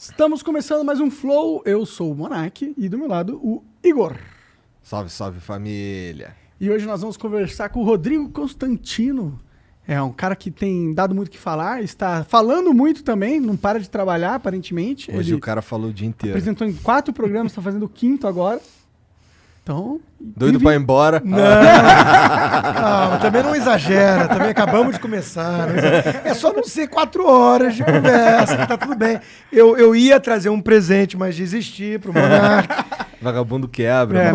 Estamos começando mais um Flow. Eu sou o Monark e do meu lado o Igor. Salve, salve família. E hoje nós vamos conversar com o Rodrigo Constantino. É um cara que tem dado muito o que falar, está falando muito também, não para de trabalhar aparentemente. Hoje o cara falou o dia inteiro. Apresentou em 4 programas, está fazendo o 5º agora. Então... Doido pra ir embora? Não, também não exagera, também acabamos de começar. É só não ser 4 horas de conversa, que tá tudo bem. Eu ia trazer um presente, mas desisti pro Monark. Vagabundo quebra.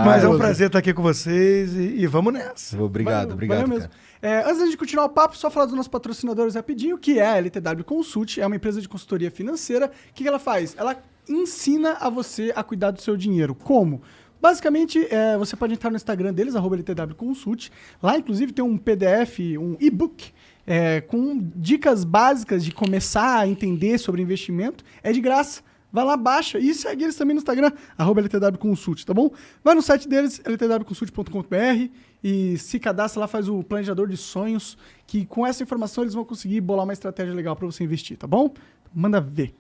Mas é um prazer estar aqui com vocês e vamos nessa. Obrigado, obrigado. Mesmo. Antes da gente continuar o papo, só falar dos nossos patrocinadores rapidinho, que é a LTW Consult, é uma empresa de consultoria financeira. O que ela faz? Ela ensina a você a cuidar do seu dinheiro. Como? Basicamente, você pode entrar no Instagram deles, @LTW Consult. Lá, inclusive, tem um PDF, um e-book, com dicas básicas de começar a entender sobre investimento. É de graça. Vai lá, baixa e segue eles também no Instagram, @LTW Consult, tá bom? Vai no site deles, ltwconsult.com.br, e se cadastra lá, faz o planejador de sonhos, que com essa informação eles vão conseguir bolar uma estratégia legal para você investir, tá bom? Manda ver.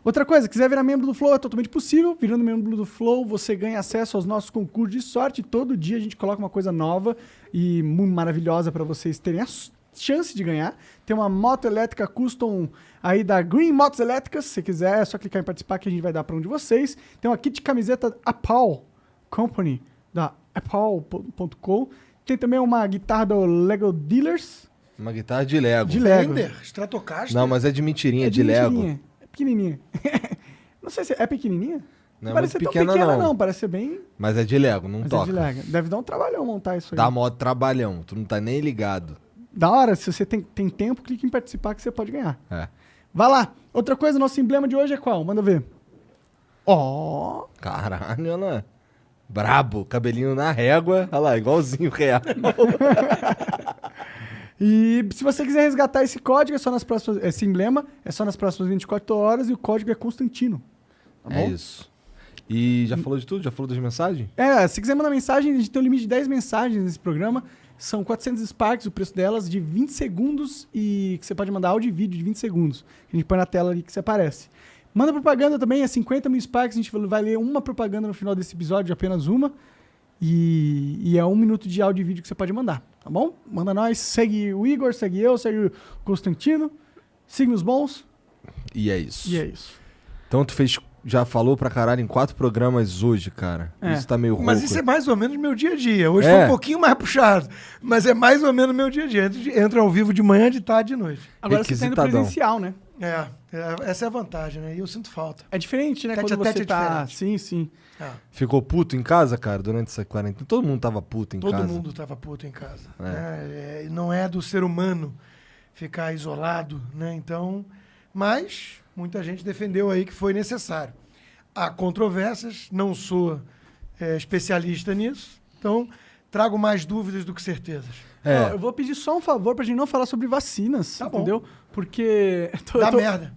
Outra coisa, quiser virar membro do Flow, é totalmente possível. Virando membro do Flow, você ganha acesso aos nossos concursos de sorte. Todo dia a gente coloca uma coisa nova e muito maravilhosa para vocês terem a chance de ganhar. Tem uma moto elétrica custom aí da Green Motos Elétricas. Se você quiser, é só clicar em participar que a gente vai dar para um de vocês. Tem uma kit de camiseta Apple Company, da Apple.com. Tem também uma guitarra do Lego Dealers. Uma guitarra de Lego. De Lego. Fender, Stratocaster. Não, mas é de mentirinha, de Lego. Pequenininha. Não sei se é pequenininha. Não é parece muito ser pequena, tão pequena, não. Parece ser bem... Mas é de Lego, não Mas toca. é de Lego. Deve dar um trabalhão montar isso aí. Dá mó trabalhão, tu não tá nem ligado. Da hora, se você tem tempo, clique em participar que você pode ganhar. É. Vai lá. Outra coisa, nosso emblema de hoje é qual? Manda ver. Ó. Caralho, olha lá. Brabo, cabelinho na régua. Olha lá, igualzinho real. E se você quiser resgatar esse código, esse emblema, é só nas próximas 24 horas e o código é Constantino. Tá bom? É isso. E já falou de tudo? Já falou das mensagens? Se quiser mandar mensagem, a gente tem um limite de 10 mensagens nesse programa. São 400 Sparks, o preço delas, de 20 segundos, e que você pode mandar áudio e vídeo de 20 segundos. A gente põe na tela ali que você aparece. Manda propaganda também, é 50 mil Sparks, a gente vai ler uma propaganda no final desse episódio, apenas uma. E é 1 minuto de áudio e vídeo que você pode mandar, tá bom? Manda nós, segue o Igor, segue eu, segue o Constantino, siga os bons. E é isso. Então tu já falou pra caralho em 4 programas hoje, cara. Isso tá meio rouco. Mas isso é mais ou menos meu dia a dia. Hoje foi um pouquinho mais puxado, mas é mais ou menos meu dia a dia. Entra ao vivo de manhã, de tarde e de noite. Agora você tá indo presencial, né? Essa é a vantagem, né? E eu sinto falta. É diferente, né? Tete quando a tete você tá... diferente. Sim. Ficou puto em casa, cara, durante essa quarentena? Todo mundo tava puto em casa. Todo mundo tava puto em casa. Não é do ser humano ficar isolado, né? Então, mas muita gente defendeu aí que foi necessário. Há controvérsias, não sou especialista nisso, então trago mais dúvidas do que certezas. Eu vou pedir só um favor pra gente não falar sobre vacinas, tá entendeu? Bom. Porque... Dá merda.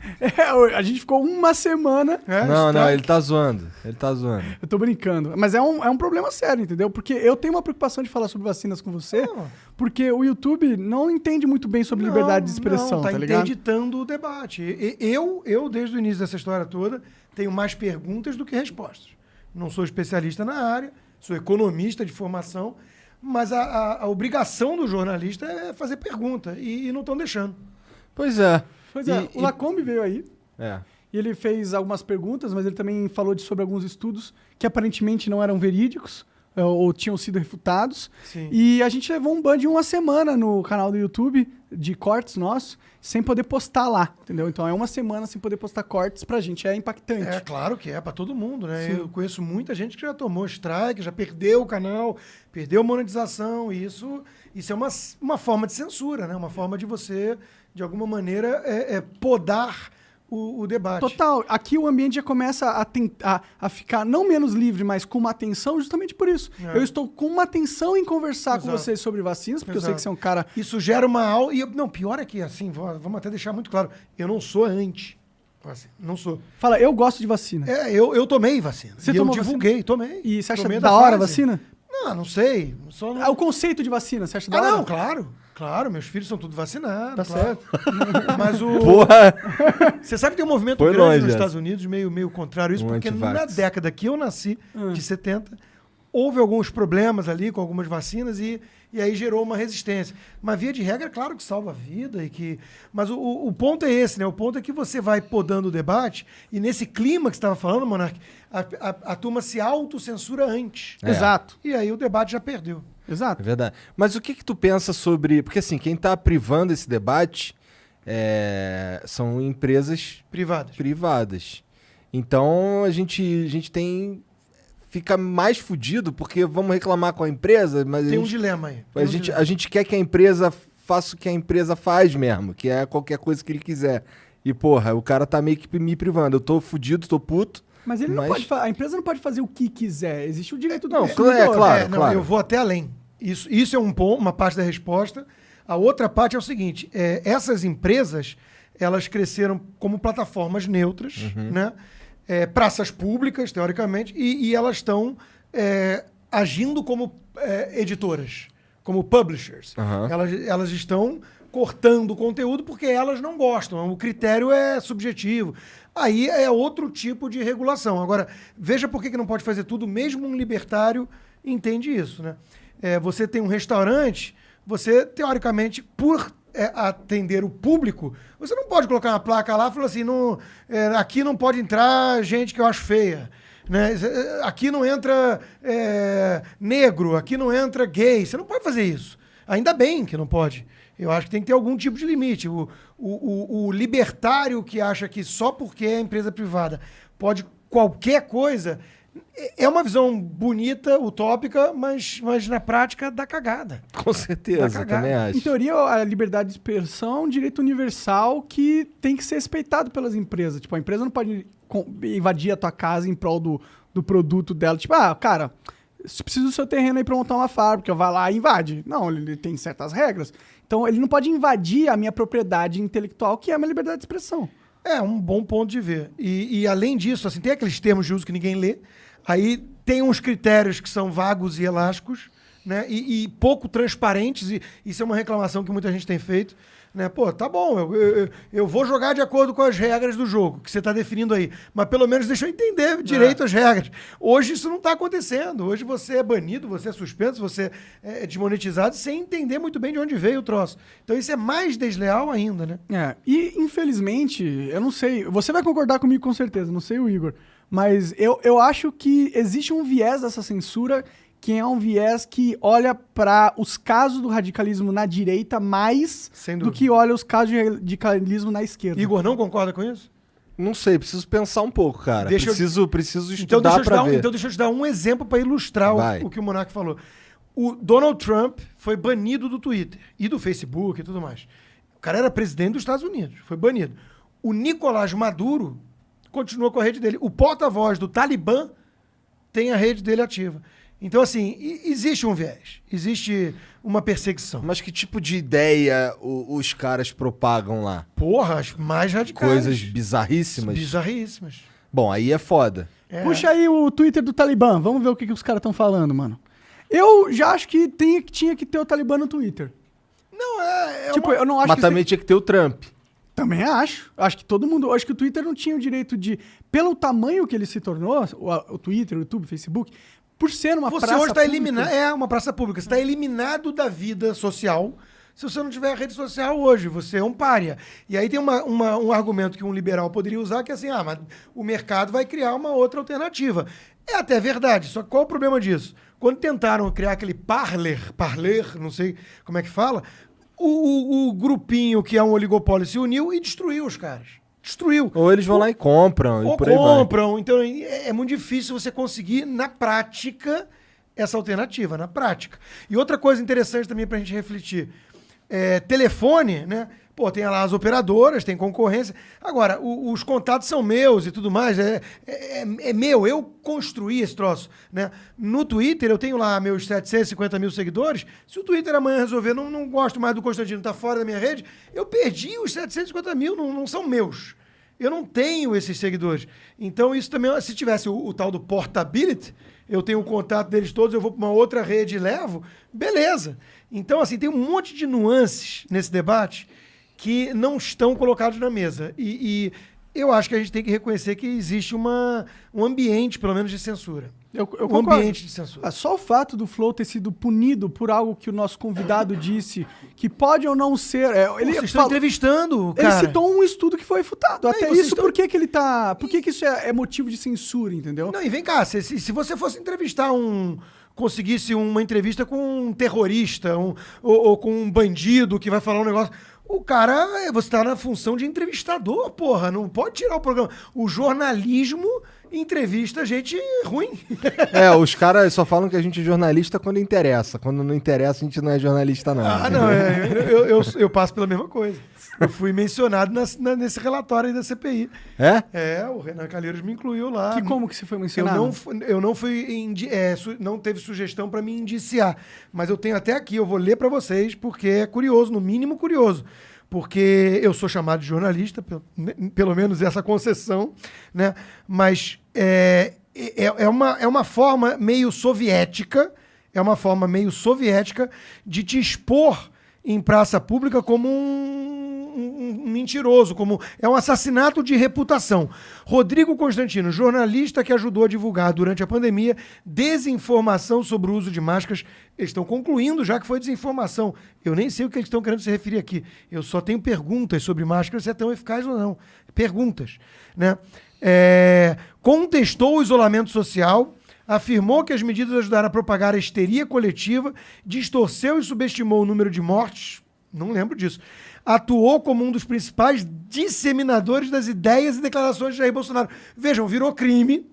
A gente ficou uma semana... Não, ele tá zoando. Eu tô brincando. Mas é um problema sério, entendeu? Porque eu tenho uma preocupação de falar sobre vacinas com você, porque o YouTube não entende muito bem sobre liberdade de expressão, tá ligado? Interditando o debate. Eu, desde o início dessa história toda, tenho mais perguntas do que respostas. Não sou especialista na área, sou economista de formação, mas a obrigação do jornalista é fazer pergunta, e não estão deixando. Pois é. O Lacombe veio aí. E ele fez algumas perguntas, mas ele também falou sobre alguns estudos que aparentemente não eram verídicos ou tinham sido refutados. Sim. E a gente levou um ban de 1 semana no canal do YouTube de cortes nosso, sem poder postar lá, entendeu? Então é 1 semana sem poder postar cortes, pra gente é impactante. É claro que é, pra todo mundo, né? Sim. Eu conheço muita gente que já tomou strike, já perdeu o canal, perdeu monetização, e isso é uma forma de censura, né? Uma forma de você, de alguma maneira, podar o debate. Total. Aqui o ambiente já começa a ficar não menos livre, mas com uma atenção justamente por isso. Eu estou com uma atenção em conversar com vocês sobre vacinas, porque eu sei que você é um cara... Isso gera uma aula... Não, pior é que, assim, vamos até deixar muito claro, eu não sou anti. Assim, não sou. Fala, eu gosto de vacina. Eu tomei vacina. Você tomou eu divulguei, tomei. E você acha da hora a vacina? Não sei. Só não... O conceito de vacina, você acha da hora? Não, claro, meus filhos são tudo vacinados. Tá certo. Mas Porra! Você sabe que tem um movimento Foi grande longe, nos Estados Unidos, meio contrário a isso, porque na década que eu nasci, de 70, houve alguns problemas ali com algumas vacinas e aí gerou uma resistência. Mas via de regra, é claro que salva a vida. Mas o ponto é esse, né? O ponto é que você vai podando o debate e nesse clima que você estava falando, Monark, a turma se autocensura antes. Exato. E aí o debate já perdeu. Exato. É verdade. Mas o que tu pensa sobre... Porque assim, quem tá privando esse debate são empresas privadas. Então a gente fica mais fudido porque vamos reclamar com a empresa, mas tem um dilema aí. A gente quer que a empresa faça o que a empresa faz mesmo, que é qualquer coisa que ele quiser. E, porra, o cara tá meio que me privando. Eu tô fudido, tô puto. Mas ele não pode a empresa não pode fazer o que quiser. Existe o direito do consumidor. Claro. Eu vou até além. Isso é uma parte da resposta. A outra parte é o seguinte: essas empresas, elas cresceram como plataformas neutras, né? Praças públicas, teoricamente, e elas estão agindo como editoras, como publishers. Elas estão cortando o conteúdo porque elas não gostam. O critério é subjetivo. Aí é outro tipo de regulação. Agora, veja por que não pode fazer tudo, mesmo um libertário entende isso, né? Você tem um restaurante, você, teoricamente, por atender o público, você não pode colocar uma placa lá e falar assim, aqui não pode entrar gente que eu acho feia. Né? Aqui não entra negro, aqui não entra gay. Você não pode fazer isso. Ainda bem que não pode. Eu acho que tem que ter algum tipo de limite. O libertário que acha que só porque é empresa privada pode qualquer coisa, é uma visão bonita, utópica, mas na prática dá cagada. Com certeza, também acho. Em teoria, a liberdade de expressão é um direito universal que tem que ser respeitado pelas empresas. Tipo, a empresa não pode invadir a tua casa em prol do produto dela. Tipo, cara, se precisa do seu terreno aí pra montar uma fábrica, vai lá e invade. Não, ele tem certas regras. Então, ele não pode invadir a minha propriedade intelectual, que é a minha liberdade de expressão. É um bom ponto de ver. E além disso, assim, tem aqueles termos de uso que ninguém lê. Aí tem uns critérios que são vagos e elásticos, né? E pouco transparentes. E isso é uma reclamação que muita gente tem feito. Né? Pô, tá bom, eu vou jogar de acordo com as regras do jogo que você está definindo aí. Mas pelo menos deixa eu entender direito as regras. Hoje isso não está acontecendo. Hoje você é banido, você é suspenso, você é desmonetizado sem entender muito bem de onde veio o troço. Então isso é mais desleal ainda, né? E infelizmente, eu não sei, você vai concordar comigo com certeza, não sei o Igor, mas eu acho que existe um viés dessa censura que é um viés que olha para os casos do radicalismo na direita mais do que olha os casos de radicalismo na esquerda. Igor, não concorda com isso? Não sei, preciso pensar um pouco, cara. Preciso estudar ver. Então deixa eu te dar um exemplo para ilustrar o que o Monark falou. O Donald Trump foi banido do Twitter e do Facebook e tudo mais. O cara era presidente dos Estados Unidos, foi banido. O Nicolás Maduro continua com a rede dele. O porta-voz do Talibã tem a rede dele ativa. Então, assim, existe um viés, existe uma perseguição. Mas que tipo de ideia os caras propagam lá? Porra, as mais radicais. Coisas bizarríssimas? Bizarríssimas. Bom, aí é foda. Puxa aí o Twitter do Talibã, vamos ver o que os caras estão falando, mano. Eu já acho que tinha que ter o Talibã no Twitter. Não, eu não acho Mas também tinha que ter o Trump. Também acho. Acho que todo mundo... Acho que o Twitter não tinha o direito de... Pelo tamanho que ele se tornou, o Twitter, o YouTube, o Facebook... Por ser uma praça pública... Você hoje está eliminado... uma praça pública. Você está eliminado da vida social se você não tiver rede social hoje. Você é um pária. E aí tem um argumento que um liberal poderia usar, que é assim, mas o mercado vai criar uma outra alternativa. É até verdade. Só que qual o problema disso? Quando tentaram criar aquele Parler, não sei como é que fala, o grupinho que é um oligopólio se uniu e destruiu os caras. Destruiu. Ou eles vão lá e compram. Ou e por aí compram. vai. Então é muito difícil você conseguir, na prática, essa alternativa. Na prática. E outra coisa interessante também pra gente refletir. Telefone, né? Pô, tem lá as operadoras, tem concorrência. Agora, os contatos são meus e tudo mais. É meu, eu construí esse troço, né? No Twitter, eu tenho lá meus 750 mil seguidores. Se o Twitter amanhã resolver, não gosto mais do Constantino, tá fora da minha rede, eu perdi os 750 mil, não são meus. Eu não tenho esses seguidores. Então, isso também, se tivesse o tal do portability, eu tenho o contato deles todos, eu vou para uma outra rede e levo, beleza. Então, assim, tem um monte de nuances nesse debate que não estão colocados na mesa. E eu acho que a gente tem que reconhecer que existe um ambiente, pelo menos, de censura. Eu concordo. Ambiente de censura. Só o fato do Flow ter sido punido por algo que o nosso convidado disse, que pode ou não ser... Vocês estão entrevistando, cara. Ele citou um estudo que foi refutado. Não, Até isso, por que ele tá... Por que isso é motivo de censura, entendeu? Não, e vem cá, se você fosse entrevistar conseguisse uma entrevista com um terrorista ou com um bandido que vai falar um negócio... O cara, você tá na função de entrevistador, porra. Não pode tirar o programa. O jornalismo entrevista gente ruim. Os caras só falam que a gente é jornalista quando interessa. Quando não interessa, a gente não é jornalista, não. Não. Eu passo pela mesma coisa. Eu fui mencionado nesse relatório aí da CPI. O Renan Calheiros me incluiu lá. Como que você foi mencionado? Eu não fui... não teve sugestão para me indiciar. Mas eu tenho até aqui, eu vou ler para vocês, porque é curioso, no mínimo curioso. Porque eu sou chamado de jornalista, pelo menos essa concessão, né? Mas é uma forma meio soviética, de te expor em praça pública como um mentiroso, é um assassinato de reputação. Rodrigo Constantino, jornalista que ajudou a divulgar durante a pandemia desinformação sobre o uso de máscaras. Eles estão concluindo já que foi desinformação. Eu nem sei o que eles estão querendo se referir aqui. Eu só tenho perguntas sobre máscaras, se é tão eficaz ou não. Perguntas, né? Contestou o isolamento social, afirmou que as medidas ajudaram a propagar a histeria coletiva, distorceu e subestimou o número de mortes, não lembro disso, atuou como um dos principais disseminadores das ideias e declarações de Jair Bolsonaro. Vejam, virou crime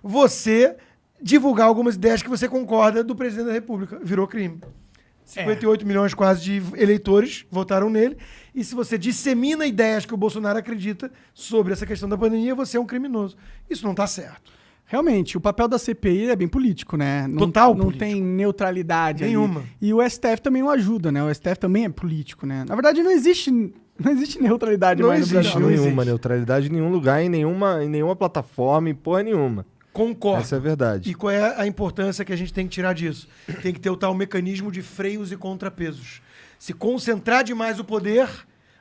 você divulgar algumas ideias que você concorda do presidente da República. Virou crime. 58 milhões quase de eleitores votaram nele. E se você dissemina ideias que o Bolsonaro acredita sobre essa questão da pandemia, você é um criminoso. Isso não está certo. Realmente, o papel da CPI é bem político, né? Total não político. Tem neutralidade nenhuma. Ali. E o STF também não ajuda, né? O STF também é político, né? Na verdade, não existe neutralidade mais no Brasil. Não existe nenhuma neutralidade em nenhum lugar, em nenhuma plataforma, em porra nenhuma. Concordo. Essa é a verdade. E qual é a importância que a gente tem que tirar disso? Tem que ter o tal mecanismo de freios e contrapesos. Se concentrar demais o poder,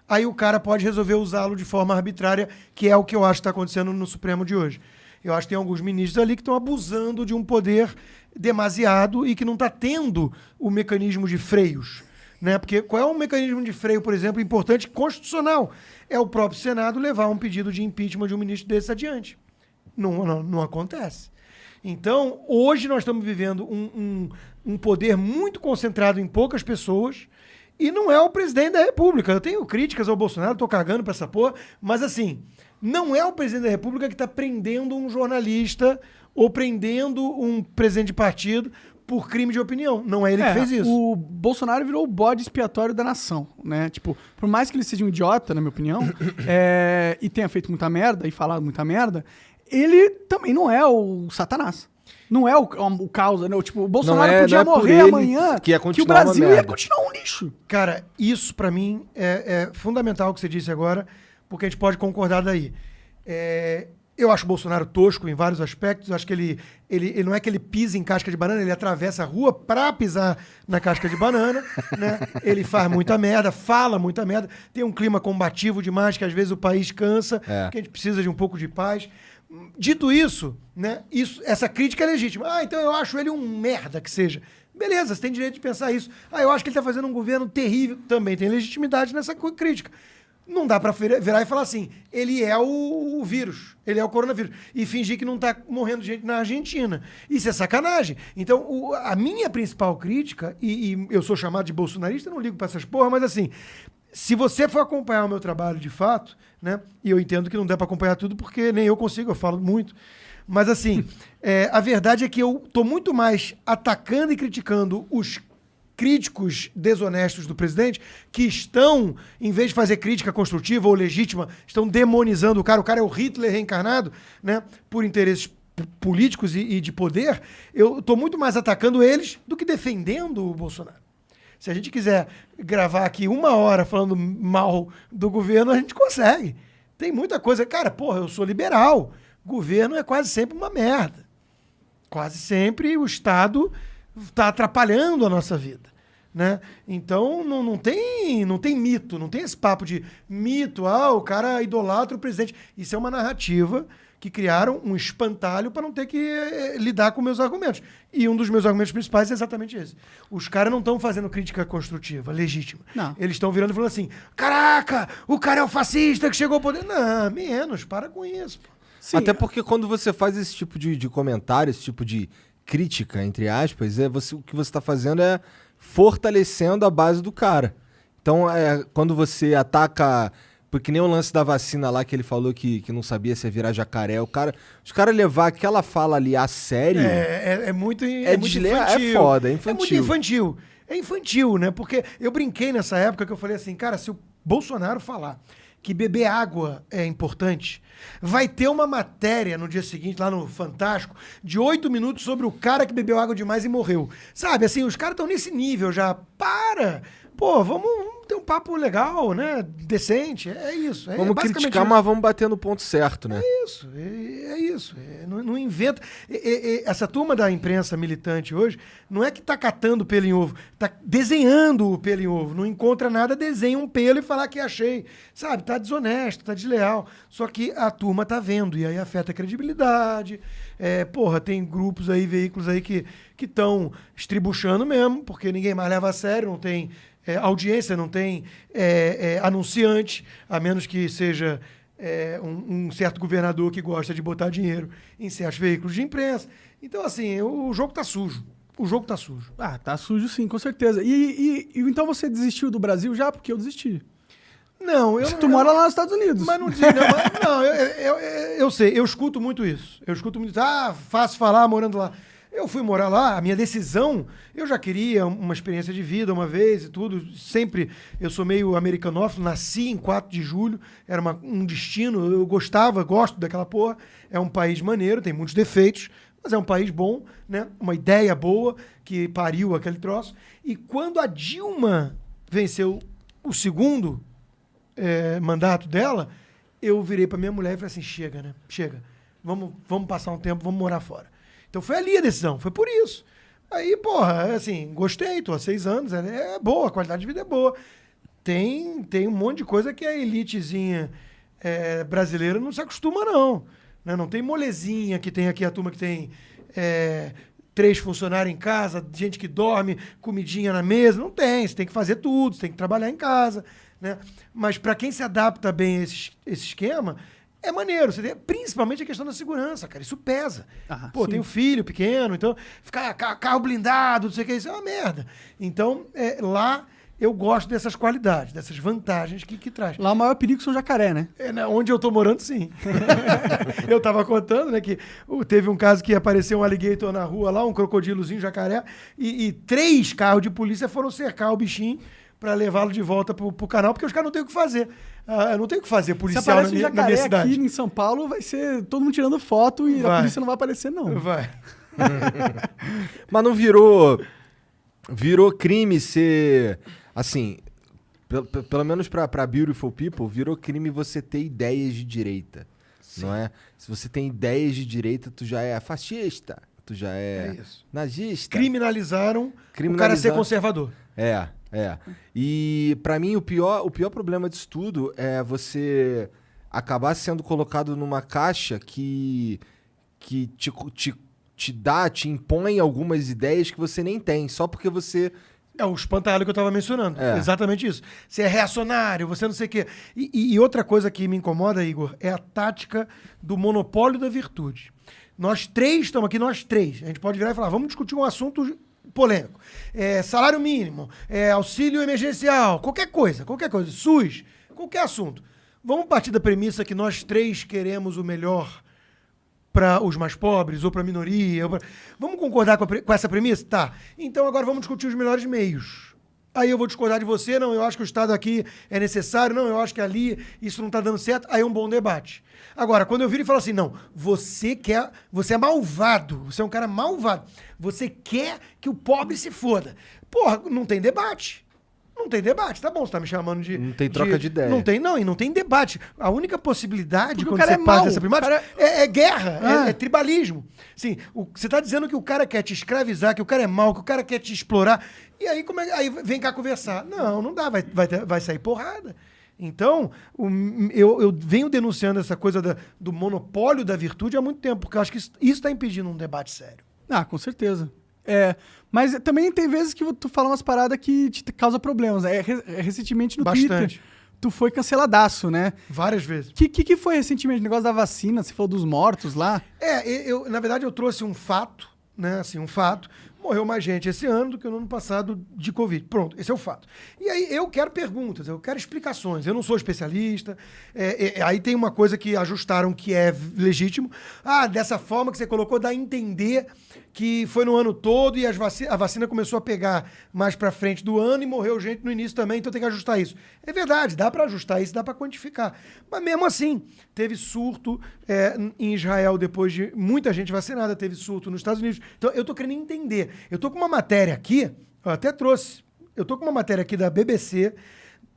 aí o cara pode resolver usá-lo de forma arbitrária, que é o que eu acho que está acontecendo no Supremo de hoje. Eu acho que tem alguns ministros ali que estão abusando de um poder demasiado e que não está tendo o mecanismo de freios. Né? Porque qual é o mecanismo de freio, por exemplo, importante, constitucional? É o próprio Senado levar um pedido de impeachment de um ministro desse adiante. Não acontece. Então, hoje nós estamos vivendo um poder muito concentrado em poucas pessoas e não é o presidente da República. Eu tenho críticas ao Bolsonaro, estou cagando para essa porra, mas assim... Não é o presidente da República que está prendendo um jornalista ou prendendo um presidente de partido por crime de opinião. Não é ele que fez isso. O Bolsonaro virou o bode expiatório da nação, né? Tipo, por mais que ele seja um idiota, na minha opinião, e tenha feito muita merda e falado muita merda, ele também não é o Satanás. Não é o causa, né? Tipo, o Bolsonaro podia morrer amanhã que o Brasil ia continuar um lixo. Cara, isso pra mim é fundamental o que você disse agora, porque a gente pode concordar daí. Eu acho o Bolsonaro tosco em vários aspectos. Eu acho que ele não é que ele pisa em casca de banana, ele atravessa a rua pra pisar na casca de banana, né? Ele faz muita merda, fala muita merda, tem um clima combativo demais, que às vezes o país cansa, que a gente precisa de um pouco de paz. Dito isso, né? Essa crítica é legítima. Então eu acho ele um merda que seja. Beleza, você tem direito de pensar isso. Eu acho que ele tá fazendo um governo terrível. Também tem legitimidade nessa crítica. Não dá pra virar e falar assim, ele é o vírus, ele é o coronavírus, e fingir que não tá morrendo gente na Argentina. Isso é sacanagem. Então, a minha principal crítica, e eu sou chamado de bolsonarista, não ligo pra essas porra, mas assim, se você for acompanhar o meu trabalho de fato, né, e eu entendo que não dá pra acompanhar tudo, porque nem eu consigo, eu falo muito, mas assim, a verdade é que eu tô muito mais atacando e criticando os críticos desonestos do presidente que estão, em vez de fazer crítica construtiva ou legítima, estão demonizando o cara é o Hitler reencarnado, né, por interesses políticos e de poder, eu estou muito mais atacando eles do que defendendo o Bolsonaro. Se a gente quiser gravar aqui 1 hora falando mal do governo, a gente consegue. Tem muita coisa. Cara, porra, eu sou liberal. Governo é quase sempre uma merda. Quase sempre o Estado está atrapalhando a nossa vida, né? Então não tem mito, não tem esse papo de mito, o cara idolatra o presidente. Isso é uma narrativa que criaram um espantalho para não ter que lidar com meus argumentos. E um dos meus argumentos principais é exatamente esse. Os caras não estão fazendo crítica construtiva, legítima. Não. Eles estão virando e falando assim, caraca, o cara é o fascista que chegou ao poder. Não, menos, para com isso. Pô. Sim. Até porque quando você faz esse tipo de comentário, esse tipo de crítica, entre aspas, o que você está fazendo é fortalecendo a base do cara. Então, quando você ataca... Porque nem o lance da vacina lá que ele falou que não sabia se ia virar jacaré. Os caras levar aquela fala ali a sério... É muito infantil. É foda, é infantil. É muito infantil. É infantil, né? Porque eu brinquei nessa época que eu falei assim, cara, se o Bolsonaro falar que beber água é importante, vai ter uma matéria no dia seguinte, lá no Fantástico, de 8 minutos sobre o cara que bebeu água demais e morreu. Sabe, assim, os caras estão nesse nível já. Para! Pô, vamos ter um papo legal, né? Decente. É isso. Vamos criticar, mas vamos bater no ponto certo, né? É isso. É isso. Não inventa. Essa turma da imprensa militante hoje não é que tá catando pelo em ovo, tá desenhando o pelo em ovo. Não encontra nada, desenha um pelo e fala que achei. Sabe? Tá desonesto, tá desleal. Só que a turma tá vendo e aí afeta a credibilidade. Tem grupos aí, veículos aí que estão estribuchando mesmo, porque ninguém mais leva a sério, não tem... audiência, não tem anunciante, a menos que seja um certo governador que gosta de botar dinheiro em certos veículos de imprensa. Então, assim, o jogo tá sujo. O jogo tá sujo. Tá sujo sim, com certeza. E então você desistiu do Brasil já? Porque eu desisti. Não, Tu mora lá nos Estados Unidos. Mas não diga, eu sei, eu escuto muito isso. Fácil falar morando lá. Eu fui morar lá, a minha decisão, eu já queria uma experiência de vida uma vez e tudo, sempre, eu sou meio americanófilo, nasci em 4 de julho, era um destino, eu gosto daquela porra, é um país maneiro, tem muitos defeitos, mas é um país bom, né? Uma ideia boa que pariu aquele troço. E quando a Dilma venceu o segundo mandato dela, eu virei pra minha mulher e falei assim, chega, né? Chega, vamos passar um tempo, vamos morar fora. Então foi ali a decisão, foi por isso. Aí, porra, assim, gostei, tô há 6 anos, é boa, a qualidade de vida é boa. Tem um monte de coisa que a elitezinha brasileira não se acostuma, não. Né? Não tem molezinha que tem aqui a turma que tem 3 funcionários em casa, gente que dorme, comidinha na mesa. Não tem, você tem que fazer tudo, você tem que trabalhar em casa. Né? Mas para quem se adapta bem a esse esquema... É maneiro, principalmente a questão da segurança, cara, isso pesa. Tem um filho pequeno, então ficar carro blindado, não sei o que, isso é uma merda. Então, lá eu gosto dessas qualidades, dessas vantagens que traz. Lá o maior perigo são jacaré, né? Onde eu tô morando, sim. Eu tava contando, né, que teve um caso que apareceu um alligator na rua lá, um crocodilozinho, jacaré, e 3 carros de polícia foram cercar o bichinho para levá-lo de volta pro canal, porque os caras não têm o que fazer. Não tem o que fazer policial na minha cidade. Aqui em São Paulo vai ser todo mundo tirando foto e a polícia não vai aparecer, não. Vai. Mas não virou crime ser, assim, pelo menos pra Beautiful People, virou crime você ter ideias de direita, sim. Não é? Se você tem ideias de direita, tu já é fascista, tu já é nazista. Criminalizaram o cara ser conservador. E pra mim o pior problema disso tudo é você acabar sendo colocado numa caixa que te impõe algumas ideias que você nem tem, só porque você... É o espantalho que eu tava mencionando. Exatamente isso. Você é reacionário, você não sei o quê. E outra coisa que me incomoda, Igor, é a tática do monopólio da virtude. Nós 3 estamos aqui, nós 3. A gente pode virar e falar, vamos discutir um assunto polêmico. Salário mínimo, auxílio emergencial, qualquer coisa, SUS, qualquer assunto. Vamos partir da premissa que nós 3 queremos o melhor para os mais pobres ou para a minoria? Vamos concordar com essa premissa? Tá. Então agora vamos discutir os melhores meios. Aí eu vou discordar de você, não, eu acho que o Estado aqui é necessário, não, eu acho que ali isso não está dando certo, aí é um bom debate. Agora, quando eu viro e falo assim, não, você é malvado, você é um cara malvado, você quer que o pobre se foda. Porra, não tem debate. Não tem debate, tá bom, você tá me chamando de... Não tem troca de ideia. Não tem, não, e não tem debate. A única possibilidade, Porque quando o cara você é parte mau, dessa primária, cara é guerra, é tribalismo. Sim, você tá dizendo que o cara quer te escravizar, que o cara é mau, que o cara quer te explorar, e aí, aí vem cá conversar. Não dá, vai sair porrada. Então, eu venho denunciando essa coisa do monopólio da virtude há muito tempo, porque eu acho que isso está impedindo um debate sério. Ah, com certeza. Mas também tem vezes que tu fala umas paradas que te causa problemas. Recentemente no Bastante. Twitter, tu foi canceladaço, né? Várias vezes. O que foi recentemente? O negócio da vacina, você falou dos mortos lá? Na verdade, eu trouxe um fato, né? Assim, um fato. Morreu mais gente esse ano do que no ano passado de Covid. Pronto, esse é o fato. E aí eu quero perguntas, eu quero explicações. Eu não sou especialista. Aí tem uma coisa que ajustaram que é legítimo. Dessa forma que você colocou, dá a entender que foi no ano todo e a vacina começou a pegar mais pra frente do ano e morreu gente no início também, então tem que ajustar isso. É verdade, dá pra ajustar isso, dá pra quantificar. Mas mesmo assim, teve surto em Israel depois de muita gente vacinada, teve surto nos Estados Unidos. Então eu tô querendo entender. Eu tô com uma matéria aqui, eu até trouxe, eu tô com uma matéria aqui da BBC,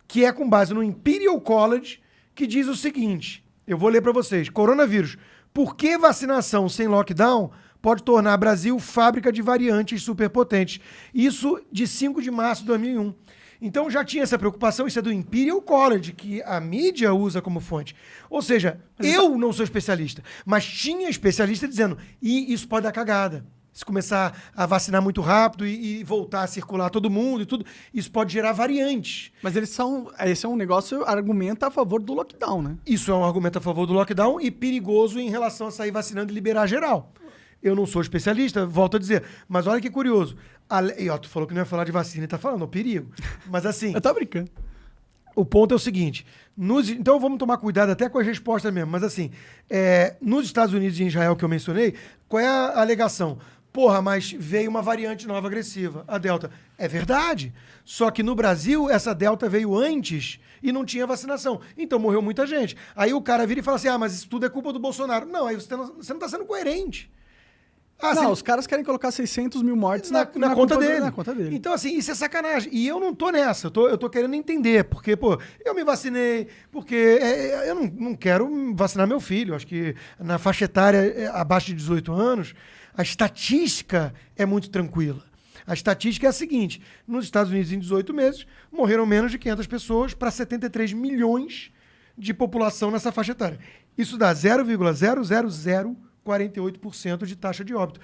que é com base no Imperial College, que diz o seguinte, eu vou ler pra vocês, coronavírus, por que vacinação sem lockdown pode tornar Brasil fábrica de variantes superpotentes? Isso de 5 de março de 2001. Então já tinha essa preocupação, isso é do Imperial College, que a mídia usa como fonte. Ou seja, eu não sou especialista, mas tinha especialista dizendo, e isso pode dar cagada. Se começar a vacinar muito rápido e voltar a circular todo mundo e tudo, isso pode gerar variantes. Mas esse é um negócio, argumenta a favor do lockdown, né? Isso é um argumento a favor do lockdown e perigoso em relação a sair vacinando e liberar geral. Eu não sou especialista, volto a dizer. Mas olha que curioso. Tu falou que não ia falar de vacina e tá falando, é o perigo. Mas assim... Eu tô brincando. O ponto é o seguinte. Então vamos tomar cuidado até com as respostas mesmo. Mas assim, nos Estados Unidos e em Israel que eu mencionei, qual é a alegação? Porra, mas veio uma variante nova agressiva, a Delta. É verdade. Só que no Brasil, essa Delta veio antes e não tinha vacinação. Então morreu muita gente. Aí o cara vira e fala assim, mas isso tudo é culpa do Bolsonaro. Não, aí você não está sendo coerente. Os caras querem colocar 600 mil mortes na conta dele. Na conta dele. Então, assim, isso é sacanagem. E eu não tô nessa. Eu tô querendo entender. Porque, eu me vacinei. Porque eu não quero vacinar meu filho. Acho que na faixa etária abaixo de 18 anos, a estatística é muito tranquila. A estatística é a seguinte. Nos Estados Unidos, em 18 meses, morreram menos de 500 pessoas para 73 milhões de população nessa faixa etária. Isso dá 0,00048% de taxa de óbito.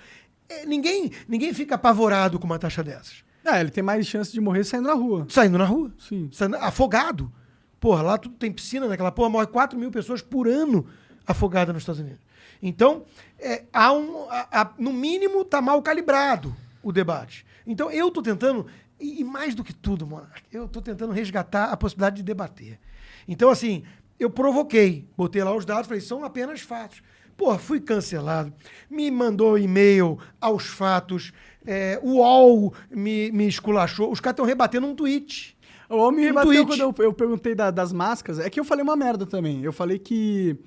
Ninguém fica apavorado com uma taxa dessas. Ele tem mais chance de morrer saindo na rua. Saindo na rua. Sim. Afogado. Porra, lá tudo tem piscina naquela porra, morre 4 mil pessoas por ano afogadas nos Estados Unidos. Então, no mínimo, tá mal calibrado o debate. Então, eu tô tentando, e mais do que tudo, Monark, eu tô tentando resgatar a possibilidade de debater. Então, assim, eu provoquei, botei lá os dados, falei, são apenas fatos. Porra, fui cancelado, me mandou e-mail aos fatos, o UOL me esculachou, os caras estão rebatendo um tweet. O UOL me rebateu quando eu perguntei das máscaras, é que eu falei uma merda também, eu falei que...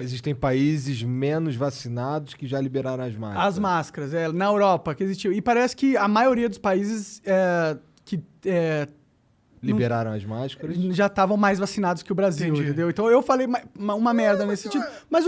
Existem países menos vacinados que já liberaram as máscaras. As máscaras, na Europa que existiu. E parece que a maioria dos países liberaram as máscaras. Já estavam mais vacinados que o Brasil, Entendi. entendeu? Então eu falei uma merda nesse sentido. Mas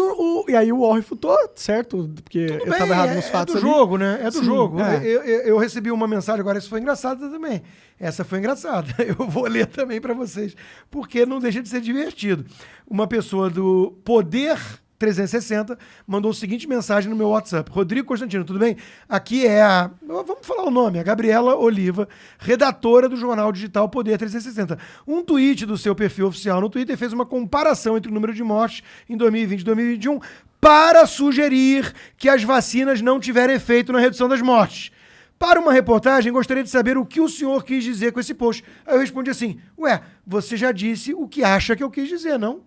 e aí o UOL refutou, certo? Porque Tudo eu bem, tava errado nos fatos do ali. jogo, né? É do Sim, jogo. é. Eu recebi uma mensagem agora, isso foi engraçado também. Essa foi engraçada. Eu vou ler também para vocês, porque não deixa de ser divertido. Uma pessoa do Poder 360 mandou a seguinte mensagem no meu WhatsApp. Rodrigo Constantino, tudo bem? Aqui é vamos falar o nome, a Gabriela Oliva, redatora do jornal digital Poder 360. Um tweet do seu perfil oficial no Twitter fez uma comparação entre o número de mortes em 2020 e 2021 para sugerir que as vacinas não tiveram efeito na redução das mortes. Para uma reportagem, gostaria de saber o que o senhor quis dizer com esse post. Aí eu respondi assim, você já disse o que acha que eu quis dizer, não?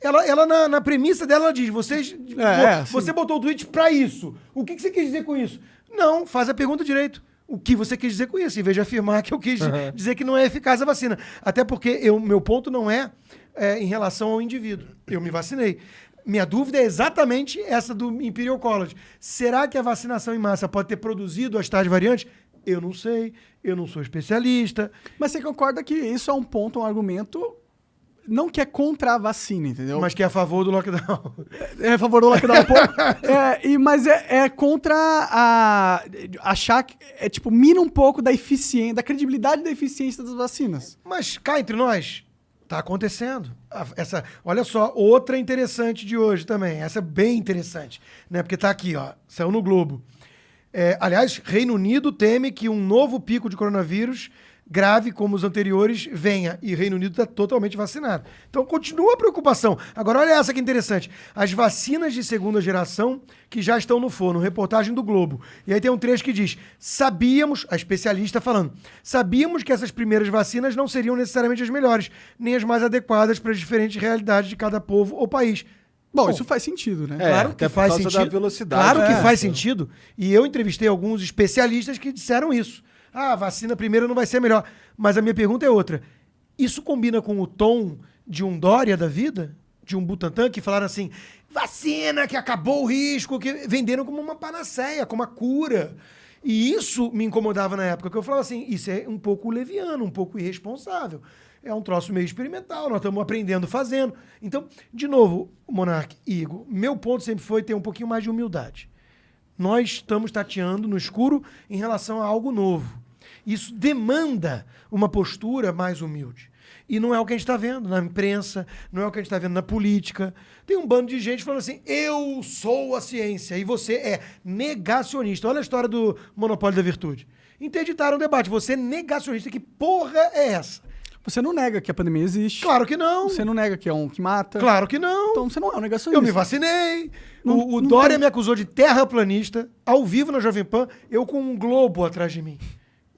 Ela na premissa dela, ela diz, você botou o tweet pra isso. O que você quis dizer com isso? Não, faz a pergunta direito. O que você quis dizer com isso? Em vez de afirmar que eu quis dizer que não é eficaz a vacina. Até porque meu ponto não é em relação ao indivíduo. Eu me vacinei. Minha dúvida é exatamente essa do Imperial College. Será que a vacinação em massa pode ter produzido as tais variantes? Eu não sei, eu não sou especialista. Mas você concorda que isso é um ponto, um argumento, não que é contra a vacina, entendeu? Mas que é a favor do lockdown. É a favor do lockdown um pouco. Mas é contra achar que, tipo, mina um pouco da eficiência, da credibilidade e da eficiência das vacinas. Mas cá entre nós, tá acontecendo. Olha só, outra interessante de hoje também. Essa é bem interessante, né? Porque tá aqui, ó, saiu no Globo. Aliás, Reino Unido teme que um novo pico de coronavírus grave como os anteriores venha. E Reino Unido está totalmente vacinado. Então continua a preocupação. Agora olha essa que interessante. As vacinas de segunda geração que já estão no forno. Reportagem do Globo. E aí tem um trecho que diz, a especialista falando, sabíamos que essas primeiras vacinas não seriam necessariamente as melhores, nem as mais adequadas para as diferentes realidades de cada povo ou país. Bom, isso faz sentido, né? Claro que faz sentido. Da velocidade. Claro que faz sentido. E eu entrevistei alguns especialistas que disseram isso. A vacina primeira não vai ser melhor. Mas a minha pergunta é outra. Isso combina com o tom de um Dória da vida? De um Butantan que falaram assim, vacina que acabou o risco, que venderam como uma panaceia, como uma cura. E isso me incomodava na época, que eu falava assim, isso é um pouco leviano, um pouco irresponsável. É um troço meio experimental, nós estamos aprendendo fazendo. Então, de novo, Monark e Igor, meu ponto sempre foi ter um pouquinho mais de humildade. Nós estamos tateando no escuro em relação a algo novo. Isso demanda uma postura mais humilde. E não é o que a gente está vendo na imprensa, não é o que a gente está vendo na política. Tem um bando de gente falando assim, eu sou a ciência e você é negacionista. Olha a história do monopólio da virtude. Interditaram o debate. Você é negacionista. Que porra é essa? Você não nega que a pandemia existe. Claro que não. Você não nega que é um que mata. Claro que não. Então você não é um negacionista. Eu me vacinei. O Dória me acusou de terraplanista, ao vivo na Jovem Pan, eu com um globo atrás de mim.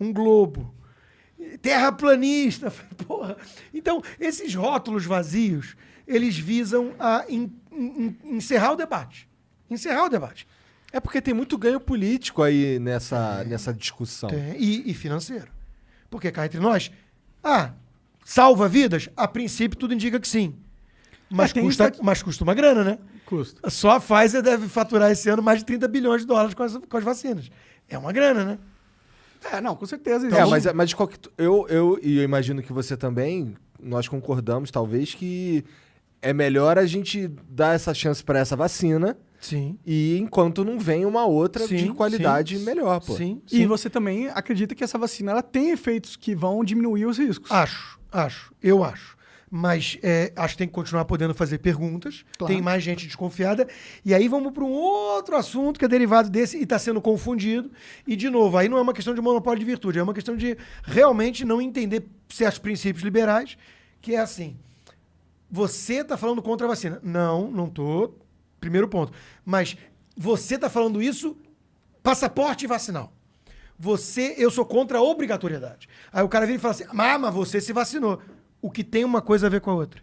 Um globo. Terraplanista. Porra. Então, esses rótulos vazios, eles visam a encerrar o debate. Encerrar o debate. É porque tem muito ganho político aí nessa discussão. E financeiro. Porque cá entre nós, salva vidas? A princípio tudo indica que sim. Mas custa uma grana, né? Custa. Só a Pfizer deve faturar esse ano mais de 30 bilhões de dólares com as vacinas. É uma grana, né? Não, com certeza. Mas eu imagino que você também, nós concordamos, talvez, que é melhor a gente dar essa chance para essa vacina. Sim. E enquanto não vem uma outra de qualidade melhor, pô. Sim. E você também acredita que essa vacina ela tem efeitos que vão diminuir os riscos? Eu acho. Mas acho que tem que continuar podendo fazer perguntas. Claro. Tem mais gente desconfiada. E aí vamos para um outro assunto que é derivado desse e está sendo confundido. E, de novo, aí não é uma questão de monopólio de virtude. É uma questão de realmente não entender certos princípios liberais, que é assim, você está falando contra a vacina. Não estou. Primeiro ponto. Mas você está falando isso, passaporte vacinal. Eu sou contra a obrigatoriedade. Aí o cara vira e fala assim, mas você se vacinou. O que tem uma coisa a ver com a outra.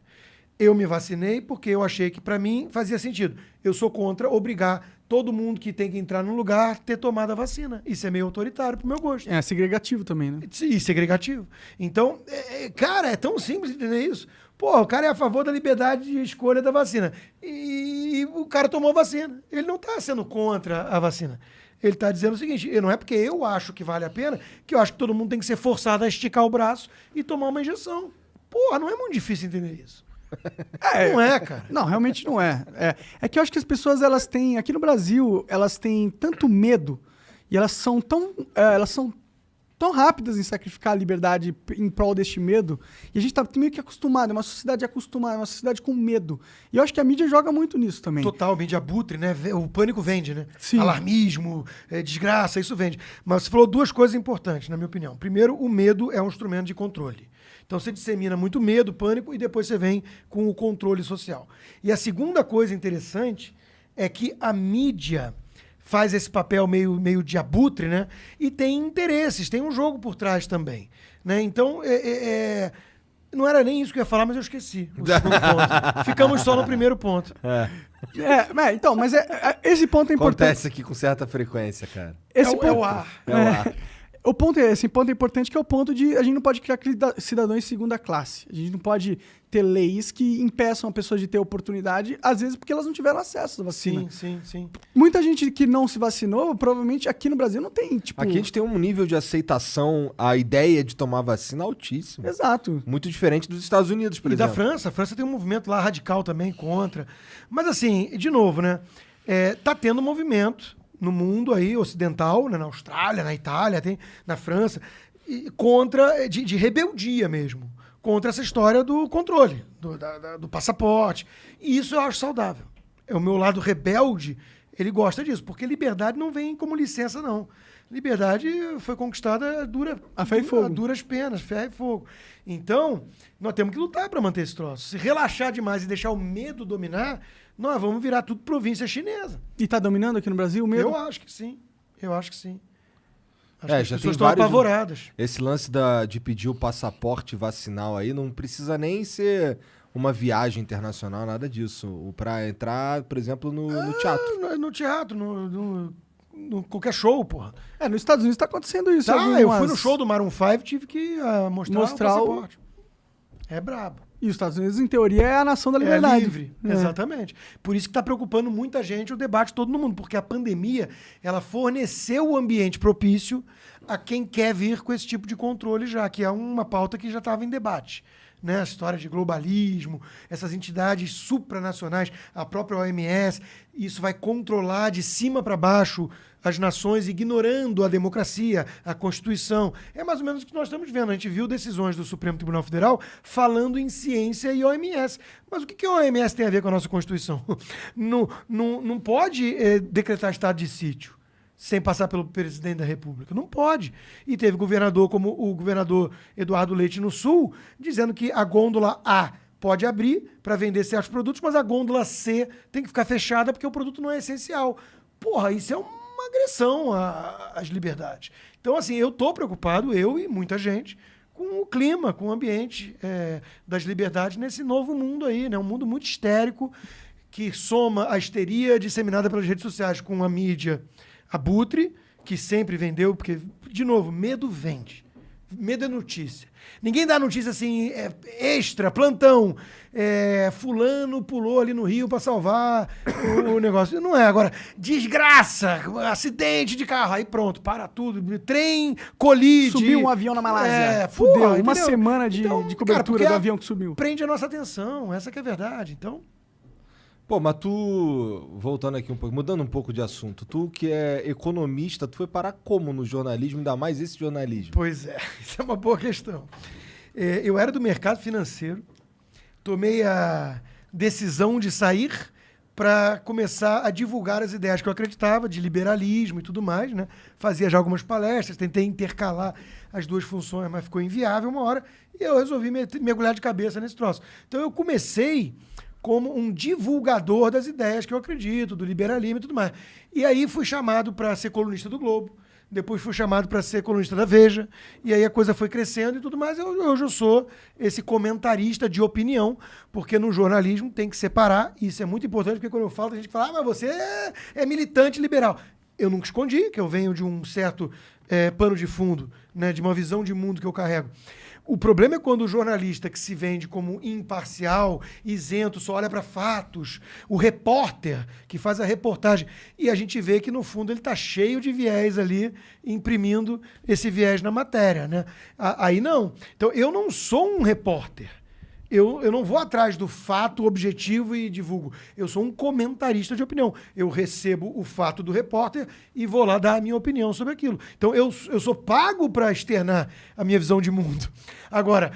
Eu me vacinei porque eu achei que para mim fazia sentido. Eu sou contra obrigar todo mundo que tem que entrar num lugar a ter tomado a vacina. Isso é meio autoritário pro meu gosto. É segregativo também, né? E segregativo. Então, cara, é tão simples entender isso. Pô, o cara é a favor da liberdade de escolha da vacina. E o cara tomou a vacina. Ele não tá sendo contra a vacina. Ele está dizendo o seguinte, não é porque eu acho que vale a pena, que eu acho que todo mundo tem que ser forçado a esticar o braço e tomar uma injeção. Porra, não é muito difícil entender isso. Não é, cara. Não, realmente não é. É que eu acho que as pessoas, elas têm, aqui no Brasil, elas têm tanto medo e elas são tão rápidas em sacrificar a liberdade em prol deste medo, e a gente tá meio que acostumado, é uma sociedade acostumada, é uma sociedade com medo. E eu acho que a mídia joga muito nisso também. Total, mídia abutre, né? O pânico vende, né? Sim. Alarmismo, desgraça, isso vende. Mas você falou duas coisas importantes, na minha opinião. Primeiro, o medo é um instrumento de controle. Então você dissemina muito medo, pânico, e depois você vem com o controle social. E a segunda coisa interessante é que a mídia faz esse papel meio de abutre, né? E tem interesses, tem um jogo por trás também, né? Então, Não era nem isso que eu ia falar, mas eu esqueci. O segundo ponto. Ficamos só no primeiro ponto. Então, mas esse ponto é importante. Acontece aqui com certa frequência, cara. Esse É ponto, o ar. É o ar. O ponto é esse ponto é importante, que é o ponto de a gente não pode criar cidadãos de segunda classe. A gente não pode ter leis que impeçam a pessoa de ter oportunidade, às vezes porque elas não tiveram acesso à vacina. Sim. Muita gente que não se vacinou, provavelmente aqui no Brasil não tem, tipo... Aqui a gente tem um nível de aceitação à ideia de tomar vacina altíssimo. Exato. Muito diferente dos Estados Unidos, por E exemplo. da França. A França tem um movimento lá radical também contra. Mas assim, de novo, né? Tá tendo um movimento no mundo aí ocidental, né, na Austrália, na Itália, na França, contra de rebeldia mesmo, contra essa história do controle, do passaporte. E isso eu acho saudável. O meu lado rebelde, ele gosta disso, porque liberdade não vem como licença, não. Liberdade foi conquistada a ferro e fogo. a duras penas, ferro e fogo. Então, nós temos que lutar para manter esse troço. Se relaxar demais e deixar o medo dominar, nós vamos virar tudo província chinesa. E tá dominando aqui no Brasil o medo? Eu acho que sim. Acho que já as pessoas tem estão vários- apavoradas. Esse lance de pedir o passaporte vacinal aí não precisa nem ser uma viagem internacional, nada disso. Pra entrar, por exemplo, no teatro. No teatro, no qualquer show, porra. Nos Estados Unidos tá acontecendo isso. Eu fui no show do Maroon 5, tive que mostrar o Mostrar passaporte. É brabo. E os Estados Unidos, em teoria, é a nação da liberdade. É livre, exatamente. Por isso que está preocupando muita gente o debate todo no mundo, porque a pandemia ela forneceu o ambiente propício a quem quer vir com esse tipo de controle já, que é uma pauta que já estava em debate. Né? A história de globalismo, essas entidades supranacionais, a própria OMS, isso vai controlar de cima para baixo as nações, ignorando a democracia, a Constituição. É mais ou menos o que nós estamos vendo. A gente viu decisões do Supremo Tribunal Federal falando em ciência e OMS. Mas o que a OMS tem a ver com a nossa Constituição? Não pode decretar estado de sítio sem passar pelo presidente da República. Não pode. E teve governador como o governador Eduardo Leite no Sul, dizendo que a gôndola A pode abrir para vender certos produtos, mas a gôndola C tem que ficar fechada porque o produto não é essencial. Porra, isso é uma agressão às liberdades. Então, assim, eu estou preocupado, eu e muita gente, com o clima, com o ambiente das liberdades nesse novo mundo aí, né? Um mundo muito histérico, que soma a histeria disseminada pelas redes sociais com a mídia abutre, que sempre vendeu, porque, de novo, medo vende. Medo é notícia. Ninguém dá notícia assim, extra, plantão. Fulano pulou ali no rio para salvar o negócio. Não é. Agora, desgraça, acidente de carro. Aí pronto, para tudo. Trem colide. Subiu um avião na Malásia. Fudeu. Uma Entendeu? semana de cobertura do avião que subiu. Prende a nossa atenção. Essa que é a verdade. Então... Pô, mas tu, voltando aqui um pouco, mudando um pouco de assunto, tu que é economista, tu foi parar como no jornalismo, ainda mais esse jornalismo? Pois é, isso é uma boa questão. Eu era do mercado financeiro, tomei a decisão de sair para começar a divulgar as ideias que eu acreditava, de liberalismo e tudo mais, né? Fazia já algumas palestras, tentei intercalar as duas funções, mas ficou inviável uma hora, e eu resolvi mergulhar de cabeça nesse troço. Então eu comecei como um divulgador das ideias que eu acredito, do liberalismo e tudo mais. E aí fui chamado para ser colunista do Globo, depois fui chamado para ser colunista da Veja, e aí a coisa foi crescendo e tudo mais. Hoje eu sou esse comentarista de opinião, porque no jornalismo tem que separar, e isso é muito importante, porque quando eu falo, a gente fala, mas você é militante liberal. Eu nunca escondi que eu venho de um certo pano de fundo, né, de uma visão de mundo que eu carrego. O problema é quando o jornalista que se vende como imparcial, isento, só olha para fatos, o repórter que faz a reportagem, e a gente vê que no fundo ele está cheio de viés ali, imprimindo esse viés na matéria, né? Aí não. Então eu não sou um repórter. Eu não vou atrás do fato objetivo e divulgo. Eu sou um comentarista de opinião. Eu recebo o fato do repórter e vou lá dar a minha opinião sobre aquilo. Então, eu sou pago para externar a minha visão de mundo. Agora,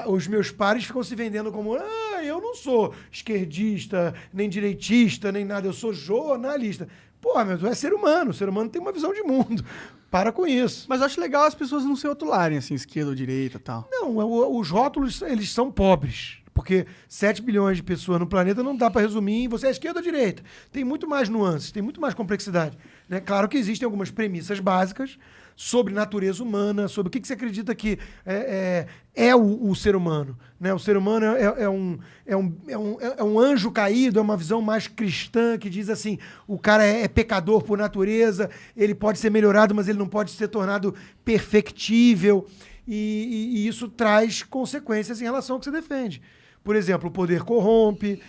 os meus pares ficam se vendendo como eu não sou esquerdista, nem direitista, nem nada. Eu sou jornalista. Pô, mas tu é ser humano. O ser humano tem uma visão de mundo. Para com isso. Mas eu acho legal as pessoas não se rotularem, assim, esquerda ou direita e tal. Não, os rótulos, eles são pobres. Porque 7 bilhões de pessoas no planeta não dá para resumir em você é esquerda ou direita. Tem muito mais nuances, tem muito mais complexidade. Né? Claro que existem algumas premissas básicas, sobre natureza humana, sobre o que você acredita que é o ser humano. Né? O ser humano é um anjo caído, é uma visão mais cristã que diz assim, o cara é pecador por natureza, ele pode ser melhorado, mas ele não pode ser tornado perfectível. E isso traz consequências em relação ao que você defende. Por exemplo, o poder corrompe,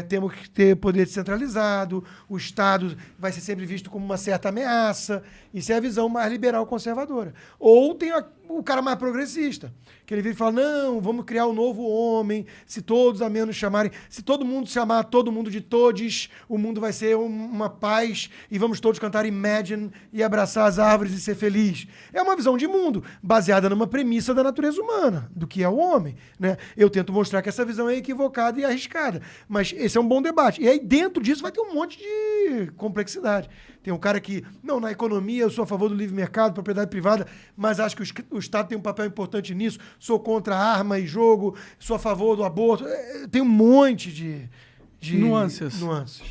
temos que ter poder descentralizado, o Estado vai ser sempre visto como uma certa ameaça. Isso é a visão mais liberal conservadora. Ou tem o cara mais progressista, que ele vira e fala, não, vamos criar um novo homem, se todos a menos chamarem, se todo mundo chamar todo mundo de todes, o mundo vai ser uma paz e vamos todos cantar Imagine e abraçar as árvores e ser feliz. É uma visão de mundo baseada numa premissa da natureza humana, do que é o homem. Né? Eu tento mostrar que essa visão é equivocada e arriscada, mas esse é um bom debate. E aí dentro disso vai ter um monte de complexidade. Tem um cara que, não, na economia eu sou a favor do livre mercado, propriedade privada, mas acho que o Estado tem um papel importante nisso, sou contra arma e jogo, sou a favor do aborto. Tem um monte de nuances.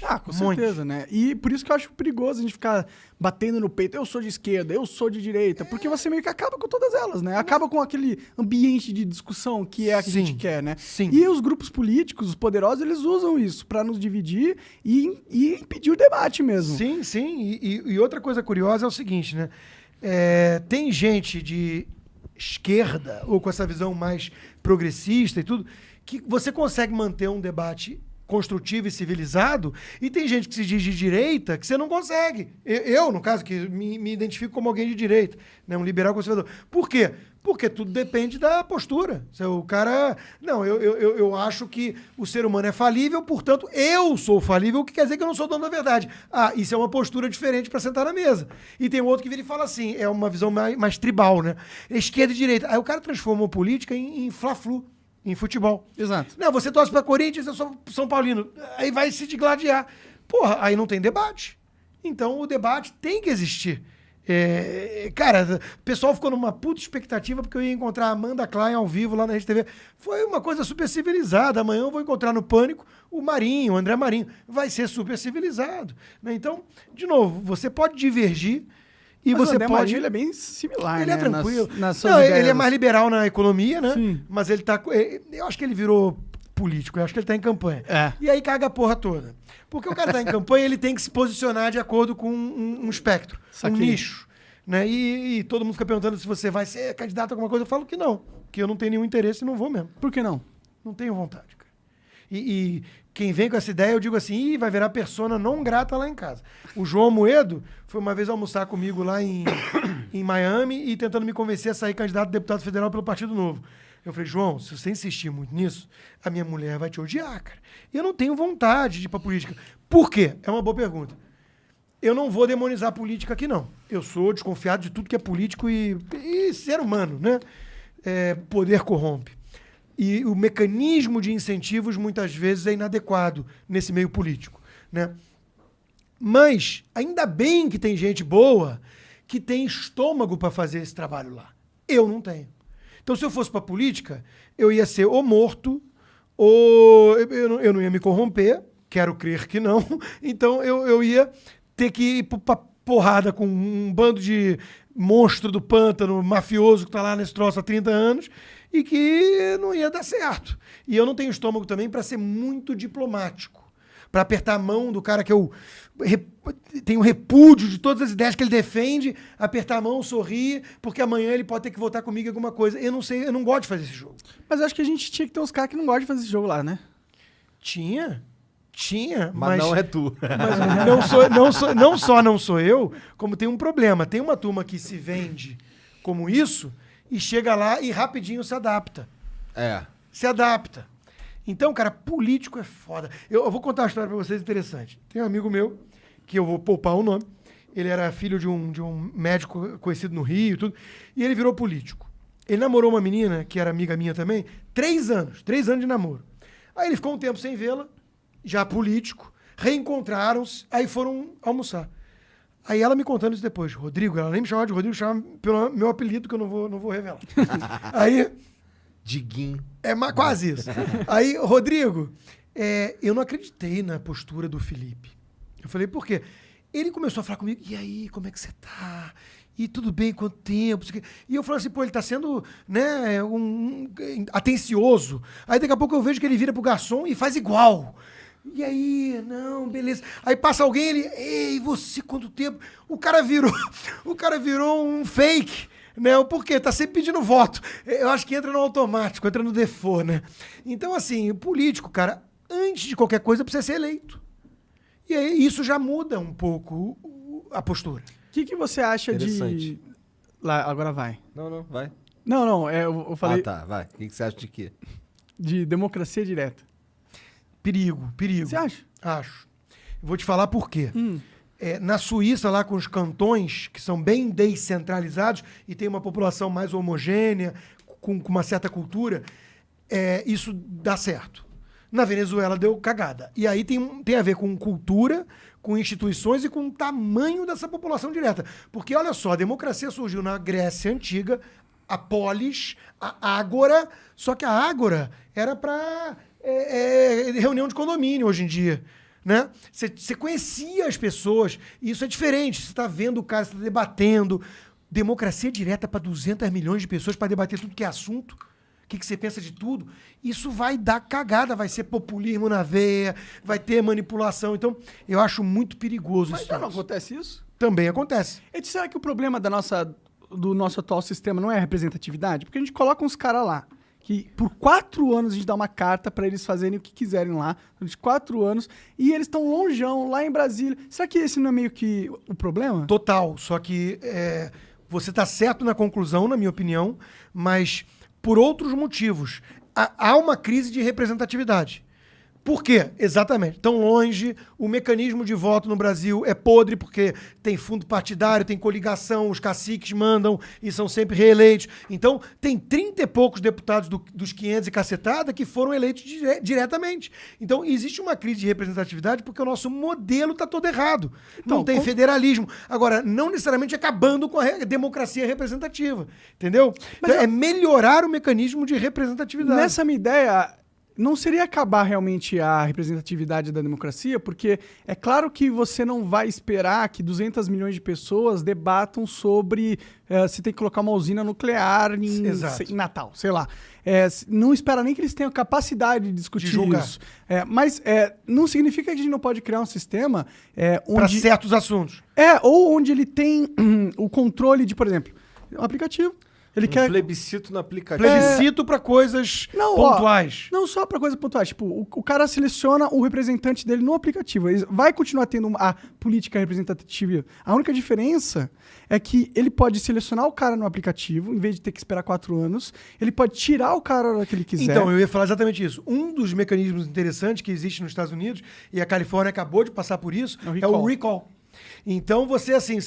Ah, com certeza, né? E por isso que eu acho perigoso a gente ficar batendo no peito, eu sou de esquerda, eu sou de direita, porque você meio que acaba com todas elas, né? Acaba com aquele ambiente de discussão que é a que a gente quer, né? Sim. E os grupos políticos, os poderosos, eles usam isso pra nos dividir e impedir o debate mesmo. Sim. E outra coisa curiosa é o seguinte, né? Tem gente de esquerda, ou com essa visão mais progressista e tudo, que você consegue manter um debate construtivo e civilizado, e tem gente que se diz de direita que você não consegue. Eu, no caso, que me identifico como alguém de direita, né, um liberal conservador. Por quê? Porque tudo depende da postura. Se o cara... Não, eu acho que o ser humano é falível, portanto, eu sou falível, o que quer dizer que eu não sou dono da verdade. Ah, isso é uma postura diferente para sentar na mesa. E tem outro que vira e fala assim, é uma visão mais tribal, né? Esquerda e direita. Aí o cara transforma a política em fla-flu. Em futebol. Exato. Não, você torce pra Corinthians, eu sou São Paulino. Aí vai se digladiar. Porra, aí não tem debate. Então o debate tem que existir. Cara, o pessoal ficou numa puta expectativa porque eu ia encontrar a Amanda Klein ao vivo lá na Rede TV. Foi uma coisa super civilizada. Amanhã eu vou encontrar no Pânico o Marinho, o André Marinho. Vai ser super civilizado. Né? Então, de novo, você pode divergir. E mas você o André pode. Marinho, ele é bem similar, ele né? é tranquilo. Nas suas não, ideias. ele é mais liberal na economia, né? Sim. Mas ele tá. Eu acho que ele virou político, eu acho que ele tá em campanha. E aí caga a porra toda. Porque o cara tá em campanha, ele tem que se posicionar de acordo com um espectro, um nicho. Né? E todo mundo fica perguntando se você vai ser candidato a alguma coisa. Eu falo que não, que eu não tenho nenhum interesse e não vou mesmo. Por que não? Não tenho vontade, cara. E quem vem com essa ideia, eu digo assim, vai virar persona não grata lá em casa. O João Moedo foi uma vez almoçar comigo lá em Miami e tentando me convencer a sair candidato a deputado federal pelo Partido Novo. Eu falei, João, se você insistir muito nisso, a minha mulher vai te odiar, cara. E eu não tenho vontade de ir pra política. Por quê? É uma boa pergunta. Eu não vou demonizar a política aqui, não. Eu sou desconfiado de tudo que é político e ser humano, né? Poder corrompe. E o mecanismo de incentivos, muitas vezes, é inadequado nesse meio político, né? Mas, ainda bem que tem gente boa que tem estômago para fazer esse trabalho lá. Eu não tenho. Então, se eu fosse para política, eu ia ser ou morto, ou eu não ia me corromper, quero crer que não, então eu ia ter que ir pra porrada com um bando de monstro do pântano, mafioso que tá lá nesse troço há 30 anos, e que não ia dar certo. E eu não tenho estômago também para ser muito diplomático, para apertar a mão do cara que eu tenho repúdio de todas as ideias que ele defende, apertar a mão, sorrir, porque amanhã ele pode ter que votar comigo em alguma coisa. Eu não sei, eu não gosto de fazer esse jogo. Mas eu acho que a gente tinha que ter uns caras que não gostam de fazer esse jogo lá, né? Tinha, mas não é tu. Mas não só não sou eu, como tem um problema. Tem uma turma que se vende como isso e chega lá e rapidinho se adapta. Se adapta. Então, cara, político é foda. Eu vou contar uma história pra vocês interessante. Tem um amigo meu, que eu vou poupar o nome, ele era filho de um médico conhecido no Rio e tudo, e ele virou político. Ele namorou uma menina, que era amiga minha também, 3 anos de namoro. Aí ele ficou um tempo sem vê-la, já político, reencontraram-se, aí foram almoçar. Aí ela me contando isso depois. Rodrigo, ela nem me chamava de Rodrigo, chamava pelo meu apelido, que eu não vou revelar. Aí... Diguinho. Quase isso. Aí, Rodrigo, eu não acreditei na postura do Felipe. Eu falei, por quê? Ele começou a falar comigo, e aí, como é que você tá? E tudo bem, quanto tempo? E eu falei assim, pô, ele tá sendo, né, atencioso. Aí daqui a pouco eu vejo que ele vira pro garçom e faz igual. E aí, não, beleza. Aí passa alguém, ele, ei, você, quanto tempo? O cara virou um fake, né? Por quê? Tá sempre pedindo voto. Eu acho que entra no automático, entra no default, né? Então, assim, o político, cara, antes de qualquer coisa, precisa ser eleito. E aí isso já muda um pouco a postura. O que você acha de... Lá, agora vai. Não, vai. Não, eu falei Ah, tá, vai. O que você acha de quê? de democracia direta. Perigo. Você acha? Acho. Vou te falar por quê. Na Suíça, lá com os cantões, que são bem descentralizados e tem uma população mais homogênea, com uma certa cultura, isso dá certo. Na Venezuela deu cagada. E aí tem a ver com cultura, com instituições e com o tamanho dessa população direta. Porque, olha só, a democracia surgiu na Grécia Antiga, a polis, a ágora, só que a ágora era para reunião de condomínio hoje em dia. Né? Você conhecia as pessoas, e isso é diferente. Você está vendo o cara, você está debatendo. Democracia direta para 200 milhões de pessoas para debater tudo que é assunto. O que você pensa de tudo? Isso vai dar cagada, vai ser populismo na veia, vai ter manipulação. Então, eu acho muito perigoso Mas isso. já não acontece isso? Também acontece. E será que o problema do nosso atual sistema não é a representatividade? Porque a gente coloca uns caras lá, que por 4 anos a gente dá uma carta para eles fazerem o que quiserem lá, durante 4 anos, e eles estão longeão, lá em Brasília. Será que esse não é meio que o problema? Total. Só que você está certo na conclusão, na minha opinião, mas por outros motivos. Há uma crise de representatividade. Por quê? Exatamente. Tão longe, o mecanismo de voto no Brasil é podre porque tem fundo partidário, tem coligação, os caciques mandam e são sempre reeleitos. Então, tem 30 e poucos deputados dos 500 e cacetada que foram eleitos diretamente. Então, existe uma crise de representatividade porque o nosso modelo está todo errado. Então, não tem federalismo. Agora, não necessariamente acabando com a democracia representativa. Entendeu? Então, é melhorar o mecanismo de representatividade. Nessa minha ideia, não seria acabar realmente a representatividade da democracia, porque é claro que você não vai esperar que 200 milhões de pessoas debatam sobre se tem que colocar uma usina nuclear em Natal, sei lá. Não espera nem que eles tenham capacidade de discutir isso. Mas não significa que a gente não pode criar um sistema para certos assuntos. Ou onde ele tem o controle de, por exemplo, um aplicativo. Ele quer plebiscito no aplicativo. Plebiscito para coisas pontuais. Não só para coisas pontuais. Tipo, o cara seleciona o representante dele no aplicativo. Ele vai continuar tendo a política representativa. A única diferença é que ele pode selecionar o cara no aplicativo, em vez de ter que esperar 4 anos. Ele pode tirar o cara a hora que ele quiser. Então, eu ia falar exatamente isso. Um dos mecanismos interessantes que existe nos Estados Unidos, e a Califórnia acabou de passar por isso, é o recall. Então, você, assim,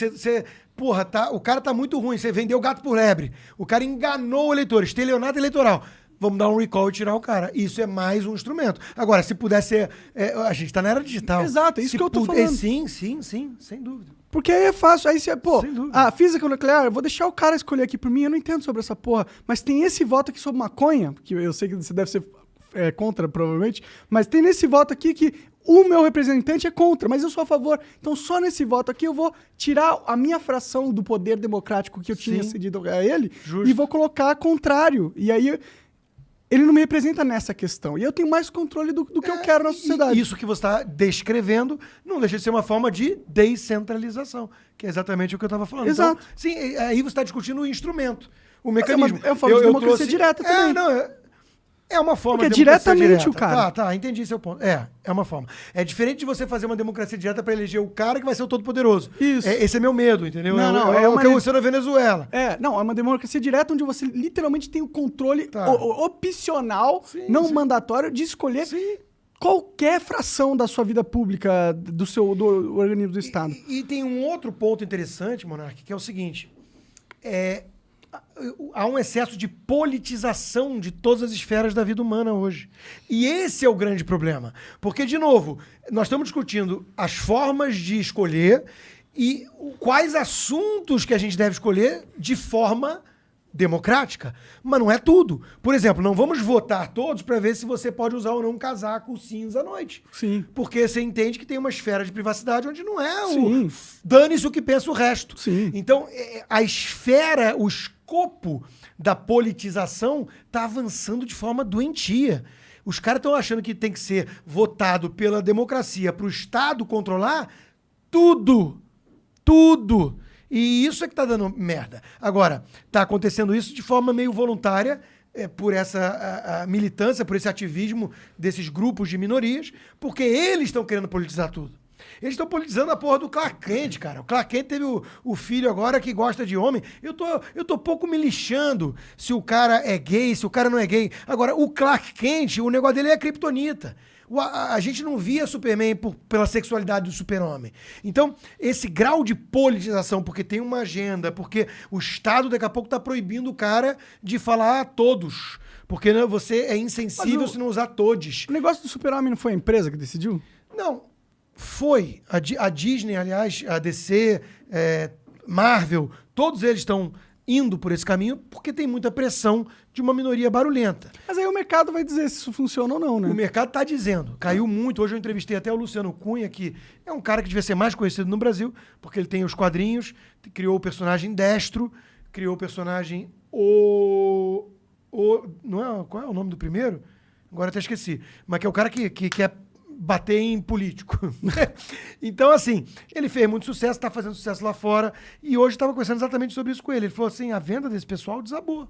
porra, o cara tá muito ruim, você vendeu o gato por lebre. O cara enganou o eleitor, estelionato eleitoral. Vamos dar um recall e tirar o cara. Isso é mais um instrumento. Agora, se pudesse ser... a gente tá na era digital. Exato, é isso que eu tô falando. Sim, sem dúvida. Porque aí é fácil. Aí você, a física nuclear, eu vou deixar o cara escolher aqui por mim, eu não entendo sobre essa porra. Mas tem esse voto aqui sobre maconha, que eu sei que você deve ser contra, provavelmente, mas tem nesse voto aqui que o meu representante é contra, mas eu sou a favor. Então, só nesse voto aqui eu vou tirar a minha fração do poder democrático que eu tinha cedido a ele e vou colocar contrário. E aí, ele não me representa nessa questão. E eu tenho mais controle do que eu quero na sociedade. Isso que você está descrevendo não deixa de ser uma forma de descentralização, que é exatamente o que eu estava falando. Exato. Então, sim, aí você está discutindo o instrumento, o mecanismo. É uma forma de democracia direta também. É uma forma porque de democracia diretamente direta. o cara. Tá, entendi seu ponto. É uma forma. É diferente de você fazer uma democracia direta para eleger o cara que vai ser o todo-poderoso. Isso. Esse é meu medo, entendeu? É o que aconteceu na Venezuela. É uma democracia direta onde você literalmente tem o controle opcional, mandatório, de escolher qualquer fração da sua vida pública, do organismo do Estado. E tem um outro ponto interessante, Monark, que é o seguinte. Há um excesso de politização de todas as esferas da vida humana hoje. E esse é o grande problema. Porque, de novo, nós estamos discutindo as formas de escolher e quais assuntos que a gente deve escolher de forma democrática, mas não é tudo. Por exemplo, não vamos votar todos para ver se você pode usar ou não um casaco cinza à noite. Sim. Porque você entende que tem uma esfera de privacidade onde não é Sim. dane-se o que pensa o resto. Sim. Então, a esfera, o escopo da politização está avançando de forma doentia. Os caras estão achando que tem que ser votado pela democracia para o Estado controlar tudo. Tudo. E isso é que tá dando merda. Agora, tá acontecendo isso de forma meio voluntária, por essa a militância, por esse ativismo desses grupos de minorias, porque eles estão querendo politizar tudo. Eles estão politizando a porra do Clark Kent, cara. O Clark Kent teve o filho agora que gosta de homem. Eu tô pouco me lixando se o cara é gay, se o cara não é gay. Agora, o Clark Kent, o negócio dele é a kryptonita. A gente não via Superman pela sexualidade do super-homem. Então, esse grau de politização, porque tem uma agenda, porque o Estado daqui a pouco está proibindo o cara de falar a todos. Porque né, você é insensível se não usar todes. O negócio do super-homem não foi a empresa que decidiu? Não, foi. A Disney, aliás, a DC, Marvel, todos eles estão indo por esse caminho porque tem muita pressão de uma minoria barulhenta. Mas aí o mercado vai dizer se isso funciona ou não, né? O mercado está dizendo. Caiu muito. Hoje eu entrevistei até o Luciano Cunha, que é um cara que devia ser mais conhecido no Brasil, porque ele tem os quadrinhos, criou o personagem Destro, criou o personagem não é, qual é o nome do primeiro? Agora até esqueci. Mas que é o cara que quer bater em político. Então, assim, ele fez muito sucesso, está fazendo sucesso lá fora, e hoje estava conversando exatamente sobre isso com ele. Ele falou assim, a venda desse pessoal desabou.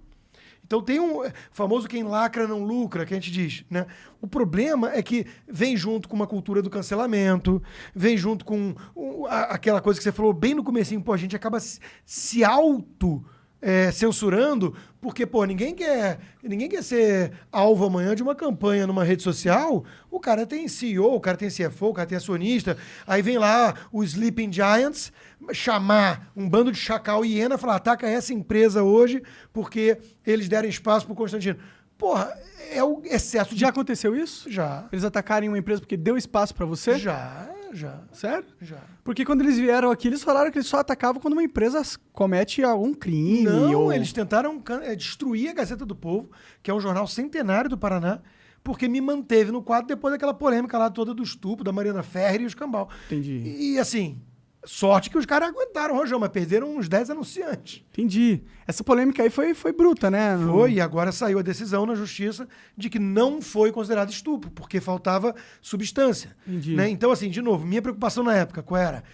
Então tem um famoso quem lacra não lucra, que a gente diz, né? O problema é que vem junto com uma cultura do cancelamento, vem junto com aquela coisa que você falou bem no comecinho, pô, a gente acaba se censurando, porque, pô, ninguém quer ser alvo amanhã de uma campanha numa rede social. O cara tem CEO, o cara tem CFO, o cara tem acionista, aí vem lá o Sleeping Giants chamar um bando de chacal e hiena e falar, ataca essa empresa hoje porque eles deram espaço pro Constantino. Porra, é o excesso de... Já aconteceu isso? Já. Eles atacarem uma empresa porque deu espaço pra você? Já. Sério? Já. Porque quando eles vieram aqui, eles falaram que eles só atacavam quando uma empresa comete algum crime. Não, eles tentaram destruir a Gazeta do Povo, que é um jornal centenário do Paraná, porque me manteve no quadro depois daquela polêmica lá toda do estupro, da Mariana Ferrer e os cambal. Entendi. E assim, sorte que os caras aguentaram o rojão, mas perderam uns 10 anunciantes. Entendi. Essa polêmica aí foi bruta, né? Foi, e agora saiu a decisão na justiça de que não foi considerado estupro, porque faltava substância. Entendi. Né? Então, assim, de novo, minha preocupação na época, qual era?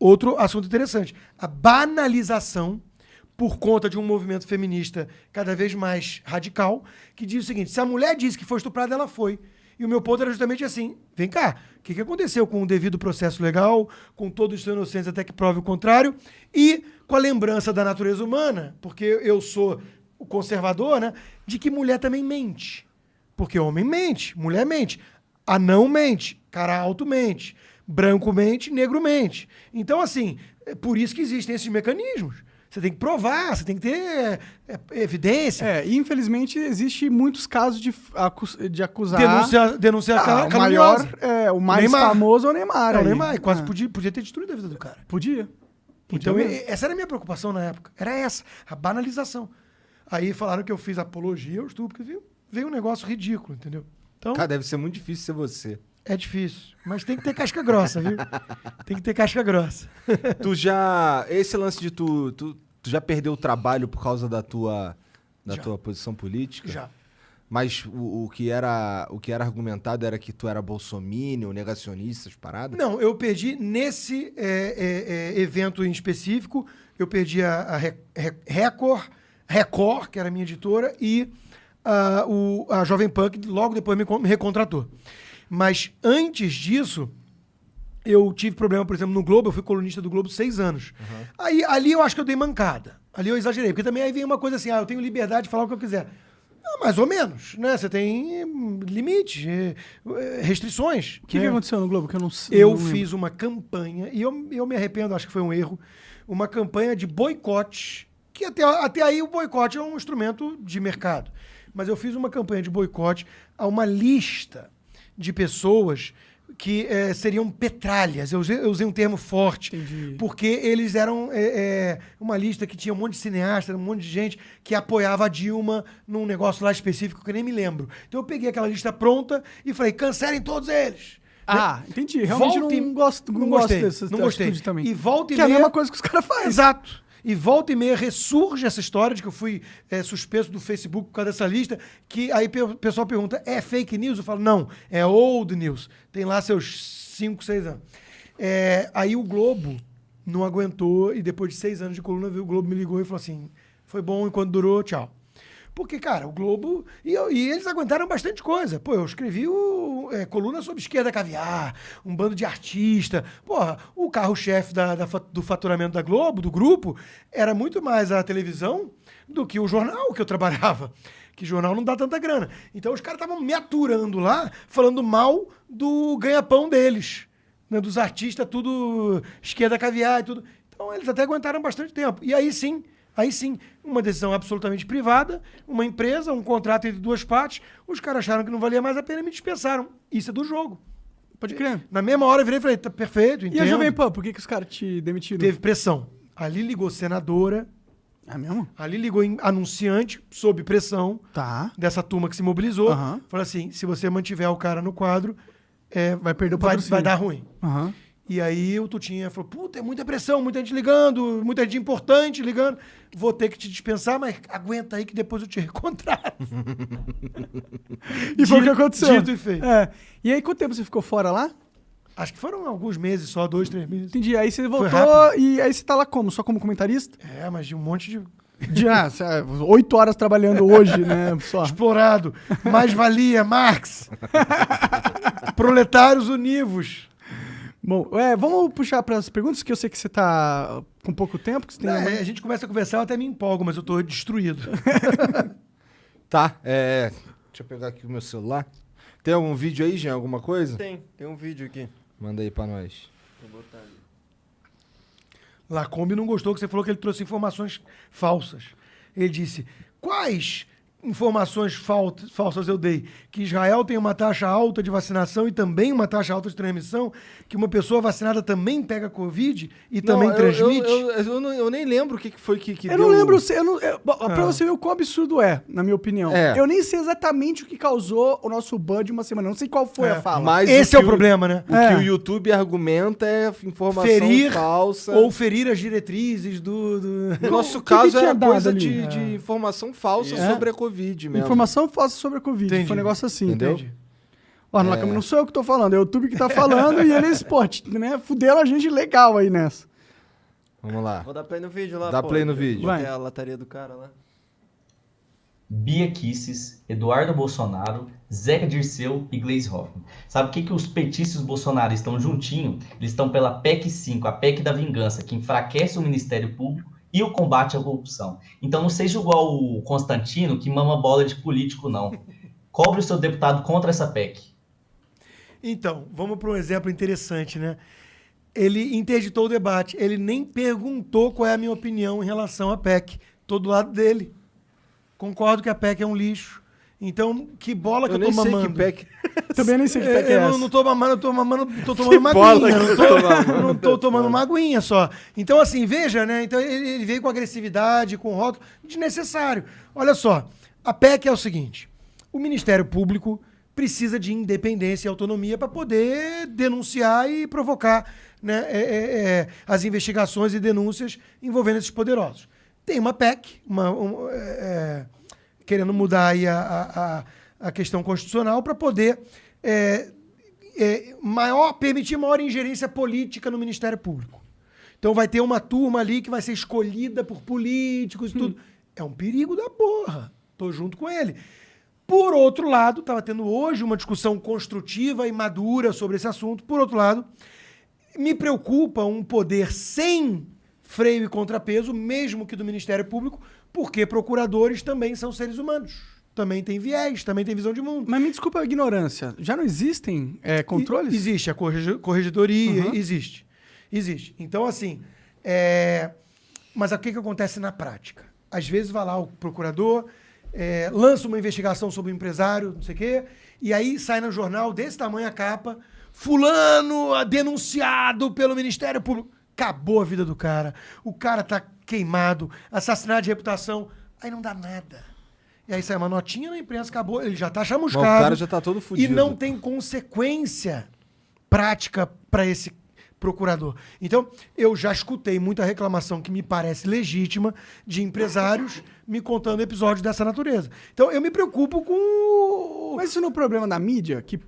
Outro assunto interessante. A banalização por conta de um movimento feminista cada vez mais radical, que diz o seguinte, se a mulher disse que foi estuprada, ela foi. E o meu ponto era justamente assim, vem cá, o que aconteceu com o devido processo legal, com todos os inocentes até que prove o contrário, e com a lembrança da natureza humana, porque eu sou o conservador, né, de que mulher também mente. Porque homem mente, mulher mente, anão mente, cara alto mente, branco mente, negro mente. Então, assim, é por isso que existem esses mecanismos. Você tem que provar, você tem que ter evidência. E infelizmente existe muitos casos de acusar... Denunciar o maior, o mais Neymar. Famoso é o Neymar. É o Neymar, e quase podia ter destruído a vida do cara. Podia Então, mesmo. essa era a minha preocupação na época. Era essa, a banalização. Aí falaram que eu fiz apologia ao estupro, porque veio um negócio ridículo, entendeu? Então, Cara, deve ser muito difícil ser você. é difícil. Mas tem que ter casca grossa, viu? Tem que ter casca grossa. Tu já... Esse lance de tu já perdeu o trabalho por causa da tua posição política? Já. Mas o que era argumentado era que tu era bolsominion, negacionista, as paradas? Não, eu perdi nesse evento em específico, eu perdi a Record, que era a minha editora, e a Jovem Pan, que logo depois me recontratou. Mas antes disso, eu tive problema, por exemplo, no Globo, eu fui colunista do Globo 6 anos. Uhum. Aí, ali eu acho que eu dei mancada. Ali eu exagerei, porque também aí vem uma coisa assim, eu tenho liberdade de falar o que eu quiser. Mais ou menos, né? Você tem limites, restrições. O que aconteceu no Globo? Que eu não sei. Eu fiz uma campanha, e eu me arrependo, acho que foi um erro, uma campanha de boicote, que até aí o boicote é um instrumento de mercado. Mas eu fiz uma campanha de boicote a uma lista de pessoas que seriam petralhas. Eu usei um termo forte. Entendi. Porque eles eram uma lista que tinha um monte de cineasta, um monte de gente que apoiava a Dilma num negócio lá específico que eu nem me lembro. Então eu peguei aquela lista pronta e falei, cancelem todos eles. Ah, entendi. Realmente Volta e- não gosto gostei, dessas não gostei. atitudes também. E volta e que é a meia- mesma coisa que os caras fazem. Exato. E volta e meia ressurge essa história de que eu fui suspenso do Facebook por causa dessa lista, que aí o pessoal pergunta, é fake news? Eu falo, não, é old news. Tem lá seus 5, 6 anos. Aí o Globo não aguentou e depois de 6 anos de coluna, o Globo me ligou e falou assim, foi bom enquanto durou, tchau. Porque, cara, o Globo... E eles aguentaram bastante coisa. Pô, eu escrevi coluna sobre esquerda caviar, um bando de artista. Porra, o carro-chefe do faturamento da Globo, do grupo, era muito mais a televisão do que o jornal que eu trabalhava. Que jornal não dá tanta grana. Então os caras estavam me aturando lá, falando mal do ganha-pão deles. Né, dos artistas, tudo esquerda caviar e tudo. Então eles até aguentaram bastante tempo. E aí sim, uma decisão absolutamente privada, uma empresa, um contrato entre duas partes, os caras acharam que não valia mais a pena e me dispensaram. Isso é do jogo. Pode crer. Na mesma hora eu virei e falei, tá perfeito, entendo. E a Jovem Pan, por que os caras te demitiram? Teve pressão. Ali ligou senadora, É mesmo? ali ligou anunciante, sob pressão, Tá. dessa turma que se mobilizou. Aham. Falou assim, se você mantiver o cara no quadro, Vai perder o vai patrocínio. dar ruim. Aham. E aí o Tutinha falou, puta, é muita pressão, muita gente ligando, muita gente importante ligando. Vou ter que te dispensar, mas aguenta aí que depois eu te recontrato. E foi o que aconteceu. Dito e feito. E aí, quanto tempo você ficou fora lá? Acho que foram alguns meses só, 2, 3 meses. Entendi. Aí você voltou rápido. e aí você tá lá como? Só como comentarista? Mas de um monte de 8 horas trabalhando hoje, né? Só. explorado. Mais valia, Marx. Proletários univos. Bom, vamos puxar para as perguntas, que eu sei que você tá com pouco tempo. Que você tem A gente começa a conversar, eu até me empolgo, mas eu tô destruído. Tá, deixa eu pegar aqui o meu celular. Tem algum vídeo aí, Jean? Alguma coisa? Tem um vídeo aqui. Manda aí pra nós. Vou botar ali. Lacombe não gostou que você falou que ele trouxe informações falsas. Ele disse, quais informações falsas eu dei? Que Israel tem uma taxa alta de vacinação e também uma taxa alta de transmissão? Que uma pessoa vacinada também pega Covid e também transmite? Eu nem lembro o que foi que Eu deu... não lembro, pra você ver o quão absurdo na minha opinião. É. Eu nem sei exatamente o que causou o nosso ban de uma semana. Não sei qual foi a fala. Mas Esse é o problema, né? O que o YouTube argumenta é informação Ferir falsa. ou ferir as diretrizes do... No nosso O que caso que tinha é dado coisa ali? de informação falsa É. sobre a Covid mesmo. Informação falsa sobre a Covid. Entendi. Foi um negócio assim. Entendeu? Entendi. Ó, no Lacombe não sou eu que tô falando, é o YouTube que tá falando e eles, né, fuderam a gente legal aí nessa. Vamos lá. Vou dar play no vídeo lá, Dá play no já vídeo. botei Vai. a lataria do cara lá. Bia Kicis, Eduardo Bolsonaro, Zeca Dirceu e Gleisi Hoffmann. Sabe o que os petistas bolsonaristas estão juntinho? Eles estão pela PEC 5, a PEC da vingança, que enfraquece o Ministério Público e o combate à corrupção. Então não seja igual o Constantino, que mama bola de político, não. Cobre o seu deputado contra essa PEC. Então, vamos para um exemplo interessante, né? Ele interditou o debate, ele nem perguntou qual é a minha opinião em relação à PEC. Tô do lado dele. Concordo que a PEC é um lixo. Então, que bola que eu tô nem sei mamando. que PEC... Também nem sei que PEC é Eu essa. não tô mamando, tô tomando uma bola aguinha. que Não eu tô, tô mamando. eu não tô tomando uma aguinha só. Então, assim, veja, né? Então, ele veio com agressividade, com rótulo, desnecessário. Olha só, a PEC é o seguinte, o Ministério Público precisa de independência e autonomia para poder denunciar e provocar, né, as investigações e denúncias envolvendo esses poderosos. Tem uma PEC, querendo mudar aí a questão constitucional para poder permitir maior ingerência política no Ministério Público. Então vai ter uma turma ali que vai ser escolhida por políticos e tudo. É um perigo da porra. Tô junto com ele. Por outro lado, estava tendo hoje uma discussão construtiva e madura sobre esse assunto. Por outro lado, me preocupa um poder sem freio e contrapeso, mesmo que do Ministério Público, porque procuradores também são seres humanos. Também tem viés, também tem visão de mundo. Mas me desculpa a ignorância. Já não existem controles? Existe a corregedoria, Uhum. existe. Então, assim, mas o que acontece na prática? Às vezes vai lá o procurador, lança uma investigação sobre o empresário, não sei o quê, e aí sai no jornal, desse tamanho a capa, fulano denunciado pelo Ministério Público. Acabou a vida do cara. O cara tá queimado, assassinado de reputação. Aí não dá nada. E aí sai uma notinha na imprensa, acabou. Ele já tá chamuscado. Mas o cara já tá todo E fudido. não tem consequência prática para esse procurador. Então, eu já escutei muita reclamação que me parece legítima de empresários me contando episódios dessa natureza. Então, eu me preocupo com... Mas isso não é um problema da mídia, que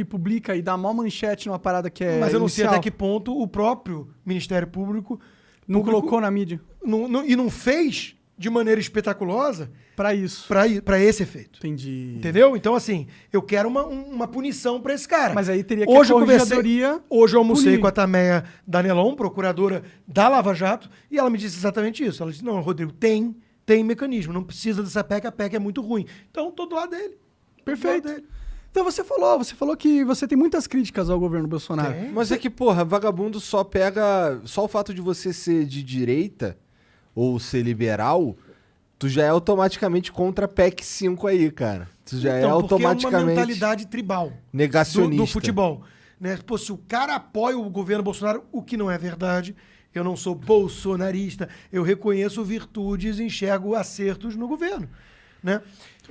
publica e dá mó manchete numa parada que é Mas eu não sei inicial? até que ponto o próprio Ministério Público Não colocou na mídia e não fez de maneira espetaculosa pra isso. para esse efeito. Entendi. Entendeu? Então, assim, eu quero uma punição para esse cara. Mas aí teria que Hoje a eu conversei, corregedoria hoje eu almocei punir. com a Tameia Danelon, procuradora da Lava Jato, e ela me disse exatamente isso. Ela disse, não, Rodrigo, tem mecanismo, não precisa dessa PEC, a PEC é muito ruim. Então, tô do lado dele. Perfeito. Do lado dele. Então você falou que você tem muitas críticas ao governo Bolsonaro. Tem. Mas é que, porra, vagabundo só pega... Só o fato de você ser de direita ou ser liberal, tu já é automaticamente contra a PEC 5 aí, cara. Tu já é Então, porque é uma automaticamente mentalidade tribal negacionista. do futebol. Né? Pô, se o cara apoia o governo Bolsonaro, o que não é verdade, eu não sou bolsonarista, eu reconheço virtudes e enxergo acertos no governo. Né?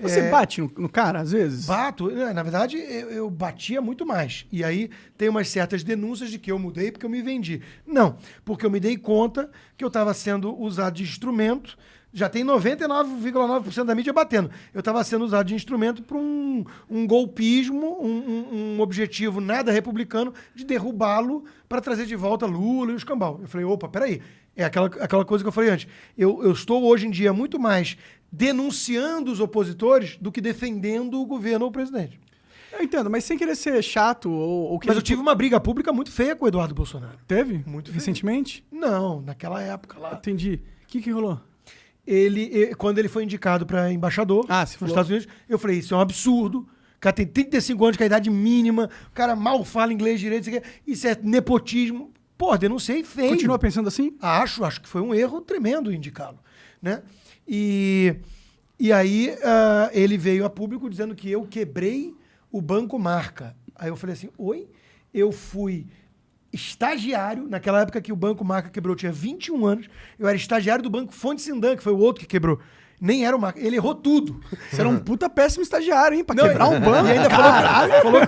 Você bate no cara, às vezes? Bato. Na verdade, eu batia muito mais. E aí tem umas certas denúncias de que eu mudei porque eu me vendi. Não, porque eu me dei conta que eu estava sendo usado de instrumento. Já tem 99,9% da mídia batendo. Eu estava sendo usado de instrumento para um golpismo, um objetivo nada republicano de derrubá-lo para trazer de volta Lula e o escambau. Eu falei, opa, peraí. É aquela coisa que eu falei antes. Eu estou hoje em dia muito mais denunciando os opositores do que defendendo o governo ou o presidente. Eu entendo, mas sem querer ser chato ou Mas eu tive uma briga pública muito feia com o Eduardo Bolsonaro. Teve? Muito feio. recentemente? Não, naquela época lá. Entendi. O que rolou? Quando ele foi indicado para embaixador Você nos falou. Estados Unidos, eu falei, isso é um absurdo. O cara tem 35 anos, que é a idade mínima, o cara mal fala inglês direito, isso é nepotismo. Pô, denunciei feio. Continua pensando assim? Acho que foi um erro tremendo indicá-lo, né? E aí ele veio a público dizendo que eu quebrei o Banco Marca. Aí eu falei assim, oi? Eu fui estagiário, naquela época que o Banco Marca quebrou, eu tinha 21 anos, eu era estagiário do Banco Fonte Sindan, que foi o outro que quebrou. Nem era o Marca, ele errou tudo. Você era um puta péssimo estagiário, hein? Pra quebrar um banco. E ainda falou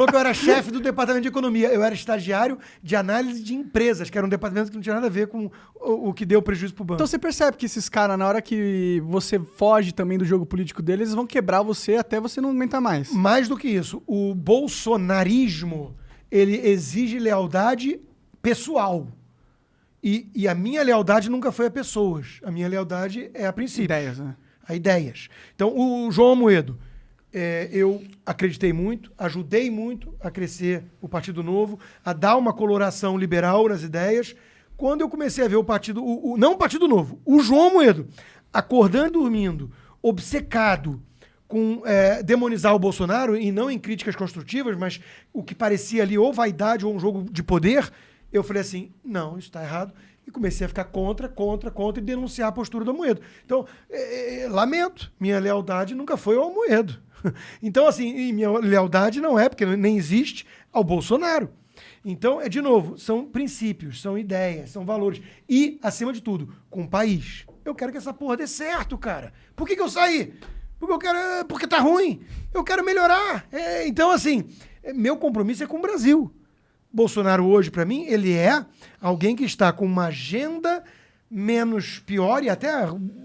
que eu era chefe do departamento de economia. Eu era estagiário de análise de empresas, que era um departamento que não tinha nada a ver com o que deu prejuízo pro banco. Então você percebe que esses caras, na hora que você foge também do jogo político deles, eles vão quebrar você até você não aguentar mais. Mais do que isso, o bolsonarismo, ele exige lealdade pessoal. E a minha lealdade nunca foi a pessoas. A minha lealdade é a princípios. Ideias, né? A ideias. Então, o João Amoedo, eu acreditei muito, ajudei muito a crescer o Partido Novo, a dar uma coloração liberal nas ideias. Quando eu comecei a ver o partido, não o Partido Novo, o João Amoedo, acordando e dormindo, obcecado com demonizar o Bolsonaro, e não em críticas construtivas, mas o que parecia ali ou vaidade ou um jogo de poder, eu falei assim, não, isso está errado. E comecei a ficar contra e denunciar a postura do Amoedo. Então, lamento, minha lealdade nunca foi ao Amoedo. Então, assim, e minha lealdade não é, porque nem existe, ao Bolsonaro. Então, de novo, são princípios, são ideias, são valores. E, acima de tudo, com o país. Eu quero que essa porra dê certo, cara. Por que eu saí? Porque tá ruim. Eu quero melhorar. Então, assim, meu compromisso é com o Brasil. Bolsonaro hoje, para mim, ele é alguém que está com uma agenda menos pior e até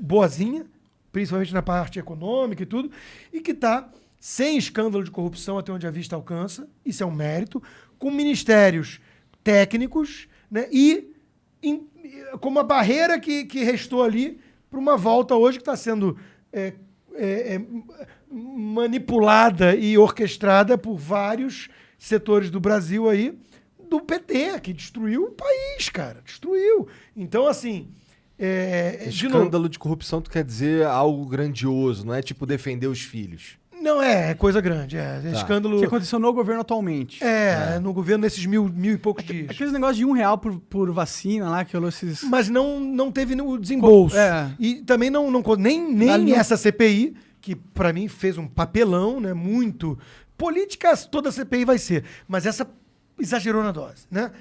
boazinha, principalmente na parte econômica e tudo, e que está sem escândalo de corrupção até onde a vista alcança, isso é um mérito, com ministérios técnicos, né, e com uma barreira que restou ali para uma volta hoje que está sendo manipulada e orquestrada por vários setores do Brasil aí, do PT, que destruiu o país, cara. Destruiu. Então, assim... Escândalo de corrupção, tu quer dizer algo grandioso, não é tipo defender os filhos. Não, é coisa grande. Escândalo... Que aconteceu no governo atualmente. No governo nesses mil e poucos dias. Aqueles negócios de R$1 por vacina lá, que rolou esses... Mas não teve o desembolso. E também nem essa CPI, que para mim fez um papelão, né, muito política toda a CPI vai ser, mas essa exagerou na dose, né?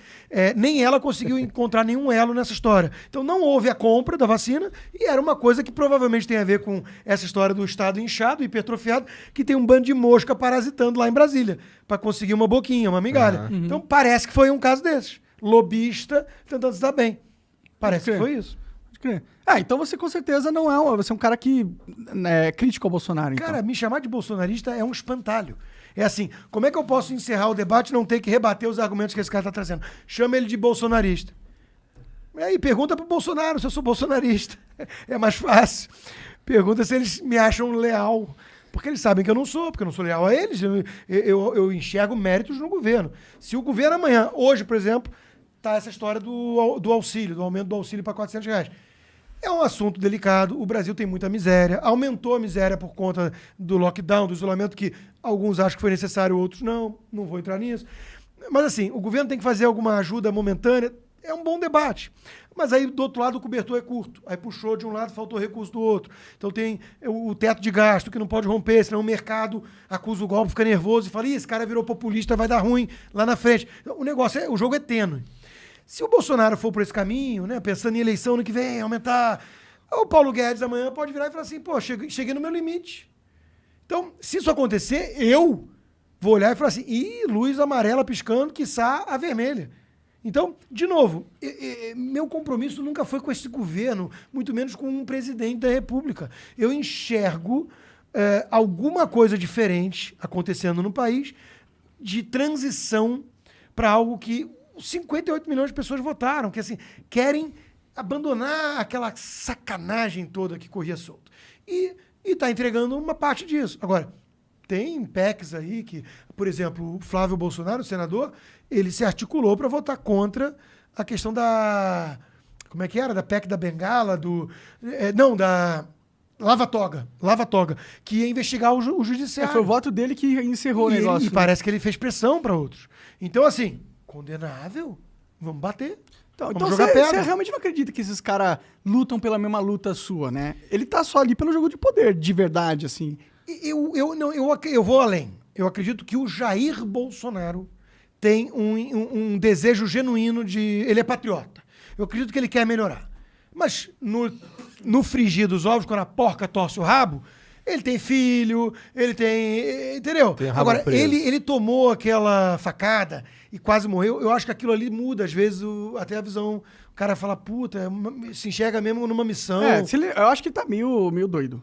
Nem ela conseguiu encontrar nenhum elo nessa história. Então não houve a compra da vacina e era uma coisa que provavelmente tem a ver com essa história do Estado inchado, hipertrofiado, que tem um bando de mosca parasitando lá em Brasília para conseguir uma boquinha, uma migalha. Então parece que foi um caso desses. Lobista tentando se dar bem. Parece que foi isso. Pode crer. Então você com certeza não é você é um cara que é crítico ao Bolsonaro, então. Cara, me chamar de bolsonarista é um espantalho. É assim, como é que eu posso encerrar o debate e não ter que rebater os argumentos que esse cara está trazendo? Chama ele de bolsonarista. Aí pergunta pro Bolsonaro se eu sou bolsonarista. É mais fácil. Pergunta se eles me acham leal. Porque eles sabem que eu não sou, porque eu não sou leal a eles. Eu enxergo méritos no governo. Se o governo amanhã, hoje, por exemplo, tá essa história do auxílio, do aumento do auxílio para R$400. É um assunto delicado, o Brasil tem muita miséria, aumentou a miséria por conta do lockdown, do isolamento, que alguns acham que foi necessário, outros não vou entrar nisso. Mas assim, o governo tem que fazer alguma ajuda momentânea, é um bom debate. Mas aí, do outro lado, o cobertor é curto. Aí puxou de um lado, faltou recurso do outro. Então tem o teto de gasto que não pode romper, senão o mercado acusa o golpe, fica nervoso e fala, esse cara virou populista, vai dar ruim lá na frente. O negócio o jogo é tênue. Se o Bolsonaro for por esse caminho, né, pensando em eleição no que vem, aumentar, o Paulo Guedes amanhã pode virar e falar assim, pô, cheguei no meu limite. Então, se isso acontecer, eu vou olhar e falar assim, luz amarela piscando, quiçá a vermelha. Então, de novo, meu compromisso nunca foi com esse governo, muito menos com um presidente da República. Eu enxergo alguma coisa diferente acontecendo no país de transição para algo que 58 milhões de pessoas votaram, que assim, querem abandonar aquela sacanagem toda que corria solto. E está entregando uma parte disso. Agora, tem PECs aí que, por exemplo, o Flávio Bolsonaro, o senador, ele se articulou para votar contra a questão da... Como é que era? Da PEC da Bengala, da... Lava-toga, que ia investigar o judiciário. Foi o voto dele que encerrou o negócio. E parece que ele fez pressão para outros. Então, assim, condenável, vamos bater. Então vamos jogar pedra. Você realmente não acredita que esses caras lutam pela mesma luta sua, né? Ele tá só ali pelo jogo de poder, de verdade, assim. Eu vou além. Eu acredito que o Jair Bolsonaro tem um desejo genuíno de... Ele é patriota. Eu acredito que ele quer melhorar. Mas no frigir dos ovos, quando a porca torce o rabo, ele tem filho, ele tem... Entendeu? Tem rabo Agora, preso. ele tomou aquela facada e quase morreu. Eu acho que aquilo ali muda, às vezes, até a visão. O cara fala, puta, se enxerga mesmo numa missão. Eu acho que ele tá meio doido.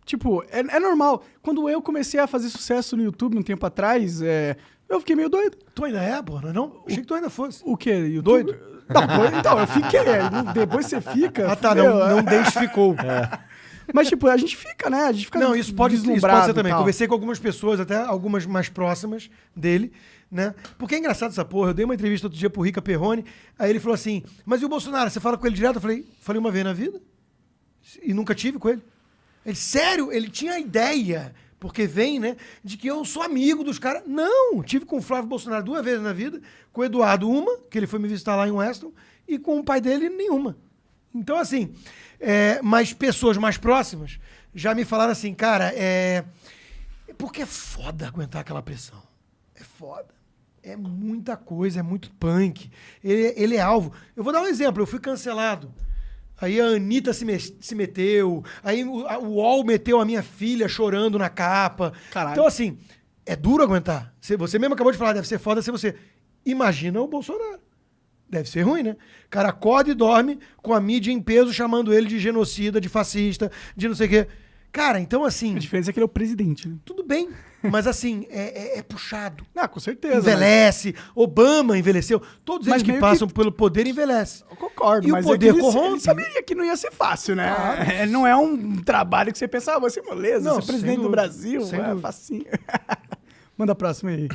Tipo, é normal. Quando eu comecei a fazer sucesso no YouTube um tempo atrás, eu fiquei meio doido. Tu ainda é, porra, não? Achei que tu ainda fosse. O quê? YouTube? Doido? Não, doido. Então, eu fiquei. Depois você fica... Ah, tá, meu, não identificou. Mas, tipo, a gente fica, né? A gente fica Não, isso pode ser também. e tal. Conversei com algumas pessoas, até algumas mais próximas dele, né? Porque é engraçado essa porra. Eu dei uma entrevista outro dia pro Rica Perrone, aí ele falou assim, mas e o Bolsonaro, você fala com ele direto? Eu falei uma vez na vida e nunca tive com ele. Ele, sério? Ele tinha a ideia, porque vem, né, de que eu sou amigo dos caras. Não, tive com o Flávio Bolsonaro 2 vezes na vida, com o Eduardo uma, que ele foi me visitar lá em Weston, e com o pai dele nenhuma. Então, assim, mas pessoas mais próximas já me falaram assim, cara, porque é foda aguentar aquela pressão. É foda. É muita coisa, é muito punk. Ele é alvo. Eu vou dar um exemplo, eu fui cancelado. Aí a Anitta se meteu, aí o UOL meteu a minha filha chorando na capa. Caralho. Então, assim, é duro aguentar. Você mesmo acabou de falar, deve ser foda ser você. Imagina o Bolsonaro. Deve ser ruim, né? O cara acorda e dorme com a mídia em peso chamando ele de genocida, de fascista, de não sei o quê. Cara, então assim... A diferença é que ele é o presidente, né? Tudo bem, mas assim, é puxado. Ah, com certeza. Envelhece, Obama envelheceu. Todos Mas eles que meio passam pelo poder envelhecem. Eu concordo, E o mas poder é que corrompe. ele saberia que não ia ser fácil, né? Claro. Não é um trabalho que você pensa, vai ser moleza, Não, ser presidente sem do dúvida, Brasil, sem dúvida. facinho. Manda a próxima aí.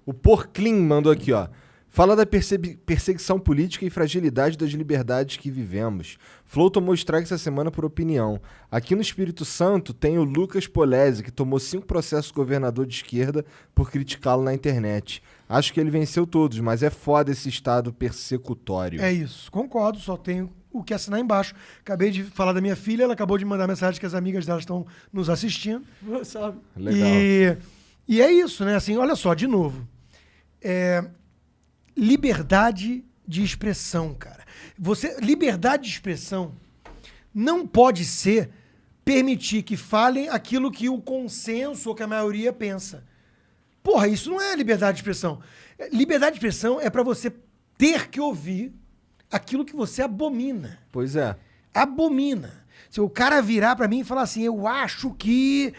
O Porclin mandou aqui, ó. Fala da perseguição política e fragilidade das liberdades que vivemos. Flow tomou strike essa semana por opinião. Aqui no Espírito Santo tem o Lucas Polese, que tomou 5 processos governador de esquerda por criticá-lo na internet. Acho que ele venceu todos, mas é foda esse estado persecutório. É isso, concordo, só tenho o que assinar embaixo. Acabei de falar da minha filha, ela acabou de mandar mensagem que as amigas dela estão nos assistindo. Sabe? Legal. E é isso, né? Assim, olha só, de novo. Liberdade de expressão, cara. Liberdade de expressão não pode ser permitir que falem aquilo que o consenso ou que a maioria pensa. Porra, isso não é liberdade de expressão. Liberdade de expressão é pra você ter que ouvir aquilo que você abomina. Pois é. Abomina. Se o cara virar pra mim e falar assim, eu acho que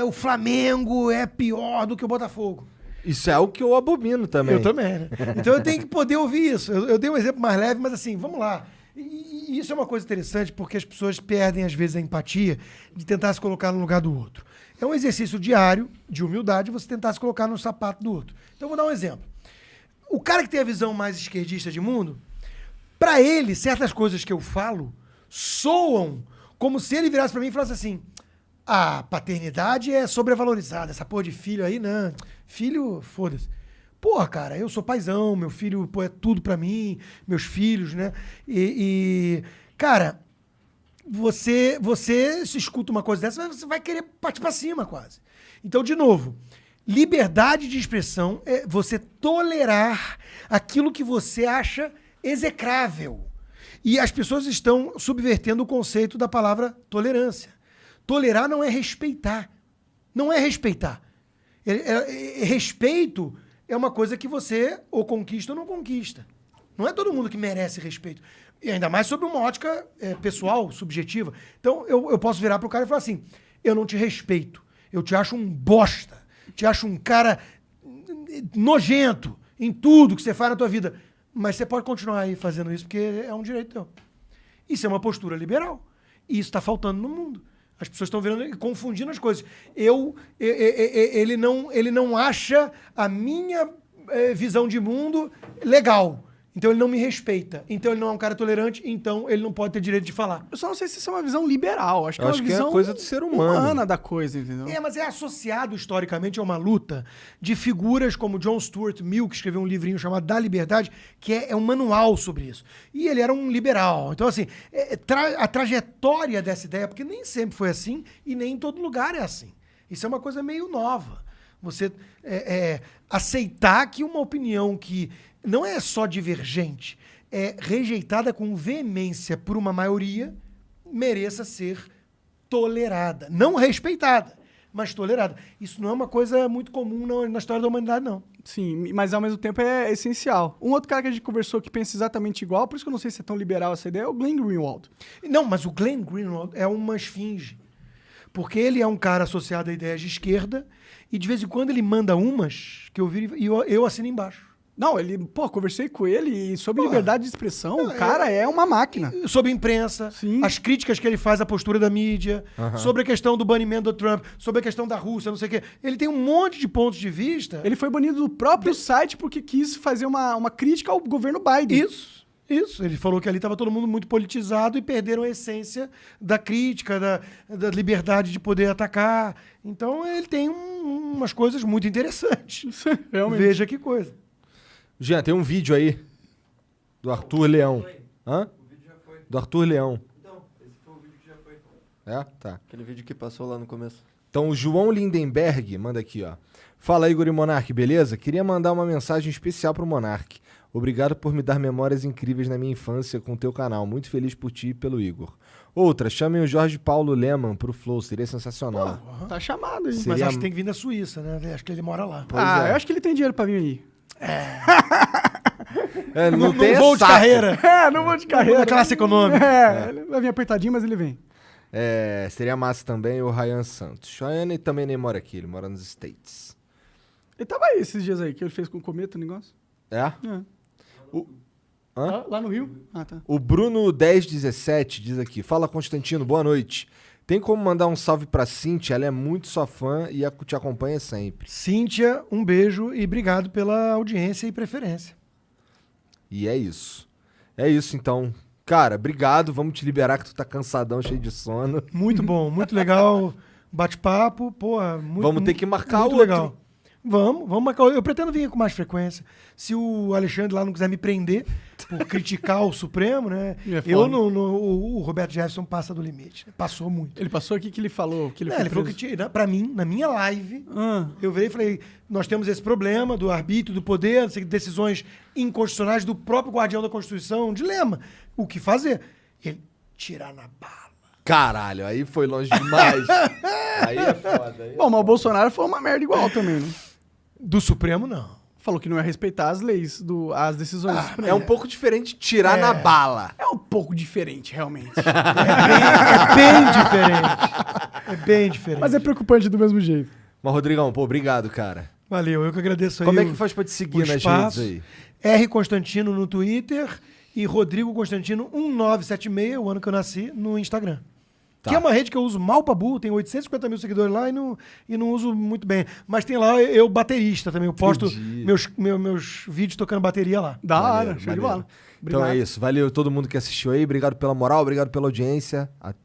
o Flamengo é pior do que o Botafogo. Isso é algo que eu abomino também. Eu também, né? Então eu tenho que poder ouvir isso. Eu dei um exemplo mais leve, mas assim, vamos lá. E isso é uma coisa interessante porque as pessoas perdem, às vezes, a empatia de tentar se colocar no lugar do outro. É um exercício diário de humildade você tentar se colocar no sapato do outro. Então eu vou dar um exemplo. O cara que tem a visão mais esquerdista de mundo, pra ele, certas coisas que eu falo soam como se ele virasse pra mim e falasse assim: a paternidade é sobrevalorizada, essa porra de filho aí, não. Filho, foda-se. Porra, cara, eu sou paizão, meu filho, pô, é tudo pra mim, meus filhos, né? Cara, você se escuta uma coisa dessa, você vai querer partir pra cima quase. Então, de novo, liberdade de expressão é você tolerar aquilo que você acha execrável. E as pessoas estão subvertendo o conceito da palavra tolerância. Tolerar não é respeitar. Não é respeitar. Respeito é uma coisa que você ou conquista ou não conquista. Não é todo mundo que merece respeito. E ainda mais sob uma ótica pessoal, subjetiva. Então, eu posso virar pro cara e falar assim: eu não te respeito. Eu te acho um bosta. Te acho um cara nojento em tudo que você faz na tua vida. Mas você pode continuar aí fazendo isso porque é um direito teu. Isso é uma postura liberal. E isso está faltando no mundo. As pessoas estão virando e confundindo as coisas. Ele não acha a minha visão de mundo legal. Então ele não me respeita. Então ele não é um cara tolerante. Então ele não pode ter direito de falar. Eu só não sei se isso é uma visão liberal. Acho que Eu é acho uma que é visão coisa do ser humano. humana da coisa, entendeu? Mas é associado historicamente a uma luta de figuras como John Stuart Mill, que escreveu um livrinho chamado Da Liberdade, que é um manual sobre isso. E ele era um liberal. Então, assim, a trajetória dessa ideia, porque nem sempre foi assim e nem em todo lugar é assim. Isso é uma coisa meio nova. Você aceitar que uma opinião que não é só divergente, é rejeitada com veemência por uma maioria, mereça ser tolerada. Não respeitada, mas tolerada. Isso não é uma coisa muito comum na história da humanidade, não. Sim, mas ao mesmo tempo é essencial. Um outro cara que a gente conversou que pensa exatamente igual, por isso que eu não sei se é tão liberal essa ideia, é o Glenn Greenwald. Não, mas o Glenn Greenwald é uma esfinge. Porque ele é um cara associado a ideias de esquerda e de vez em quando ele manda umas que eu vi e eu assino embaixo. Não, conversei com ele e sobre liberdade de expressão, o cara é uma máquina. Sobre imprensa, Sim. as críticas que ele faz à postura da mídia, sobre a questão do banimento do Trump, sobre a questão da Rússia, não sei o quê. Ele tem um monte de pontos de vista. Ele foi banido do próprio site porque quis fazer uma crítica ao governo Biden. Isso. Ele falou que ali estava todo mundo muito politizado e perderam a essência da crítica, da liberdade de poder atacar. Então ele tem umas coisas muito interessantes. Realmente. Veja que coisa. Jean, tem um vídeo aí do Arthur Leão. Hã? O vídeo já foi. Do Arthur Leão. Então, esse foi o vídeo que já foi. É? Tá. Aquele vídeo que passou lá no começo. Então o João Lindenberg manda aqui, ó. Fala, Igor e Monark, beleza? Queria mandar uma mensagem especial pro Monark. Obrigado por me dar memórias incríveis na minha infância com o teu canal. Muito feliz por ti e pelo Igor. Outra, chamem o Jorge Paulo Leman pro Flow, seria sensacional. Tá chamado aí. Sim. Mas Seria- acho que tem que vir da Suíça, né? Acho que ele mora lá. Eu acho que ele tem dinheiro pra vir aí. Não tem voo de saco. carreira. Não vou de carreira. Da classe econômica. Ele vai vir apertadinho, mas ele vem. Seria massa também o Ryan Santos. Ryan também nem mora aqui, ele mora nos States. Ele tava aí esses dias aí, que ele fez com o Cometa o negócio. É? Hã? Lá no Rio? Ah, tá. O Bruno 1017 diz aqui: Fala, Constantino, boa noite. Tem como mandar um salve pra Cíntia? Ela é muito sua fã e te acompanha sempre. Cíntia, um beijo e obrigado pela audiência e preferência. E é isso. É isso, então. Cara, obrigado. Vamos te liberar que tu tá cansadão, cheio de sono. Muito bom, muito legal. Bate-papo, porra. Muito, Vamos ter que marcar muito outro. legal. Vamos marcar. Eu pretendo vir com mais frequência. Se o Alexandre lá não quiser me prender, por criticar o Supremo, né? É Eu, foda. o Roberto Jefferson passa do limite. Né? Passou muito. Ele passou aqui que ele falou que ele foi Ele falou que pra mim, na minha live, eu virei e falei, nós temos esse problema do arbítrio, do poder, decisões inconstitucionais do próprio guardião da Constituição, um dilema. O que fazer? Ele tirar na bala. Caralho, aí foi longe demais. Aí é foda. Aí é Bom, mas o Bolsonaro foi uma merda igual também, né? Do Supremo, não. Falou que não ia respeitar as leis, as decisões do Supremo. É um pouco diferente tirar na bala. É um pouco diferente, realmente. É bem diferente. É bem diferente. Mas é preocupante do mesmo jeito. Mas, Rodrigão, pô, obrigado, cara. Valeu, eu que agradeço aí. Como é que faz pra te seguir o nas espaço. redes aí? R Constantino no Twitter e Rodrigo Constantino 1976, o ano que eu nasci, no Instagram. Tá. Que é uma rede que eu uso mal pra burro, tem 850 mil seguidores lá e não uso muito bem. Mas tem lá eu baterista também, eu posto Entendi. meus vídeos tocando bateria lá. Da hora, Maneiro, show de maneiro. bola. Então é isso. Valeu todo mundo que assistiu aí. Obrigado pela moral, obrigado pela audiência. Até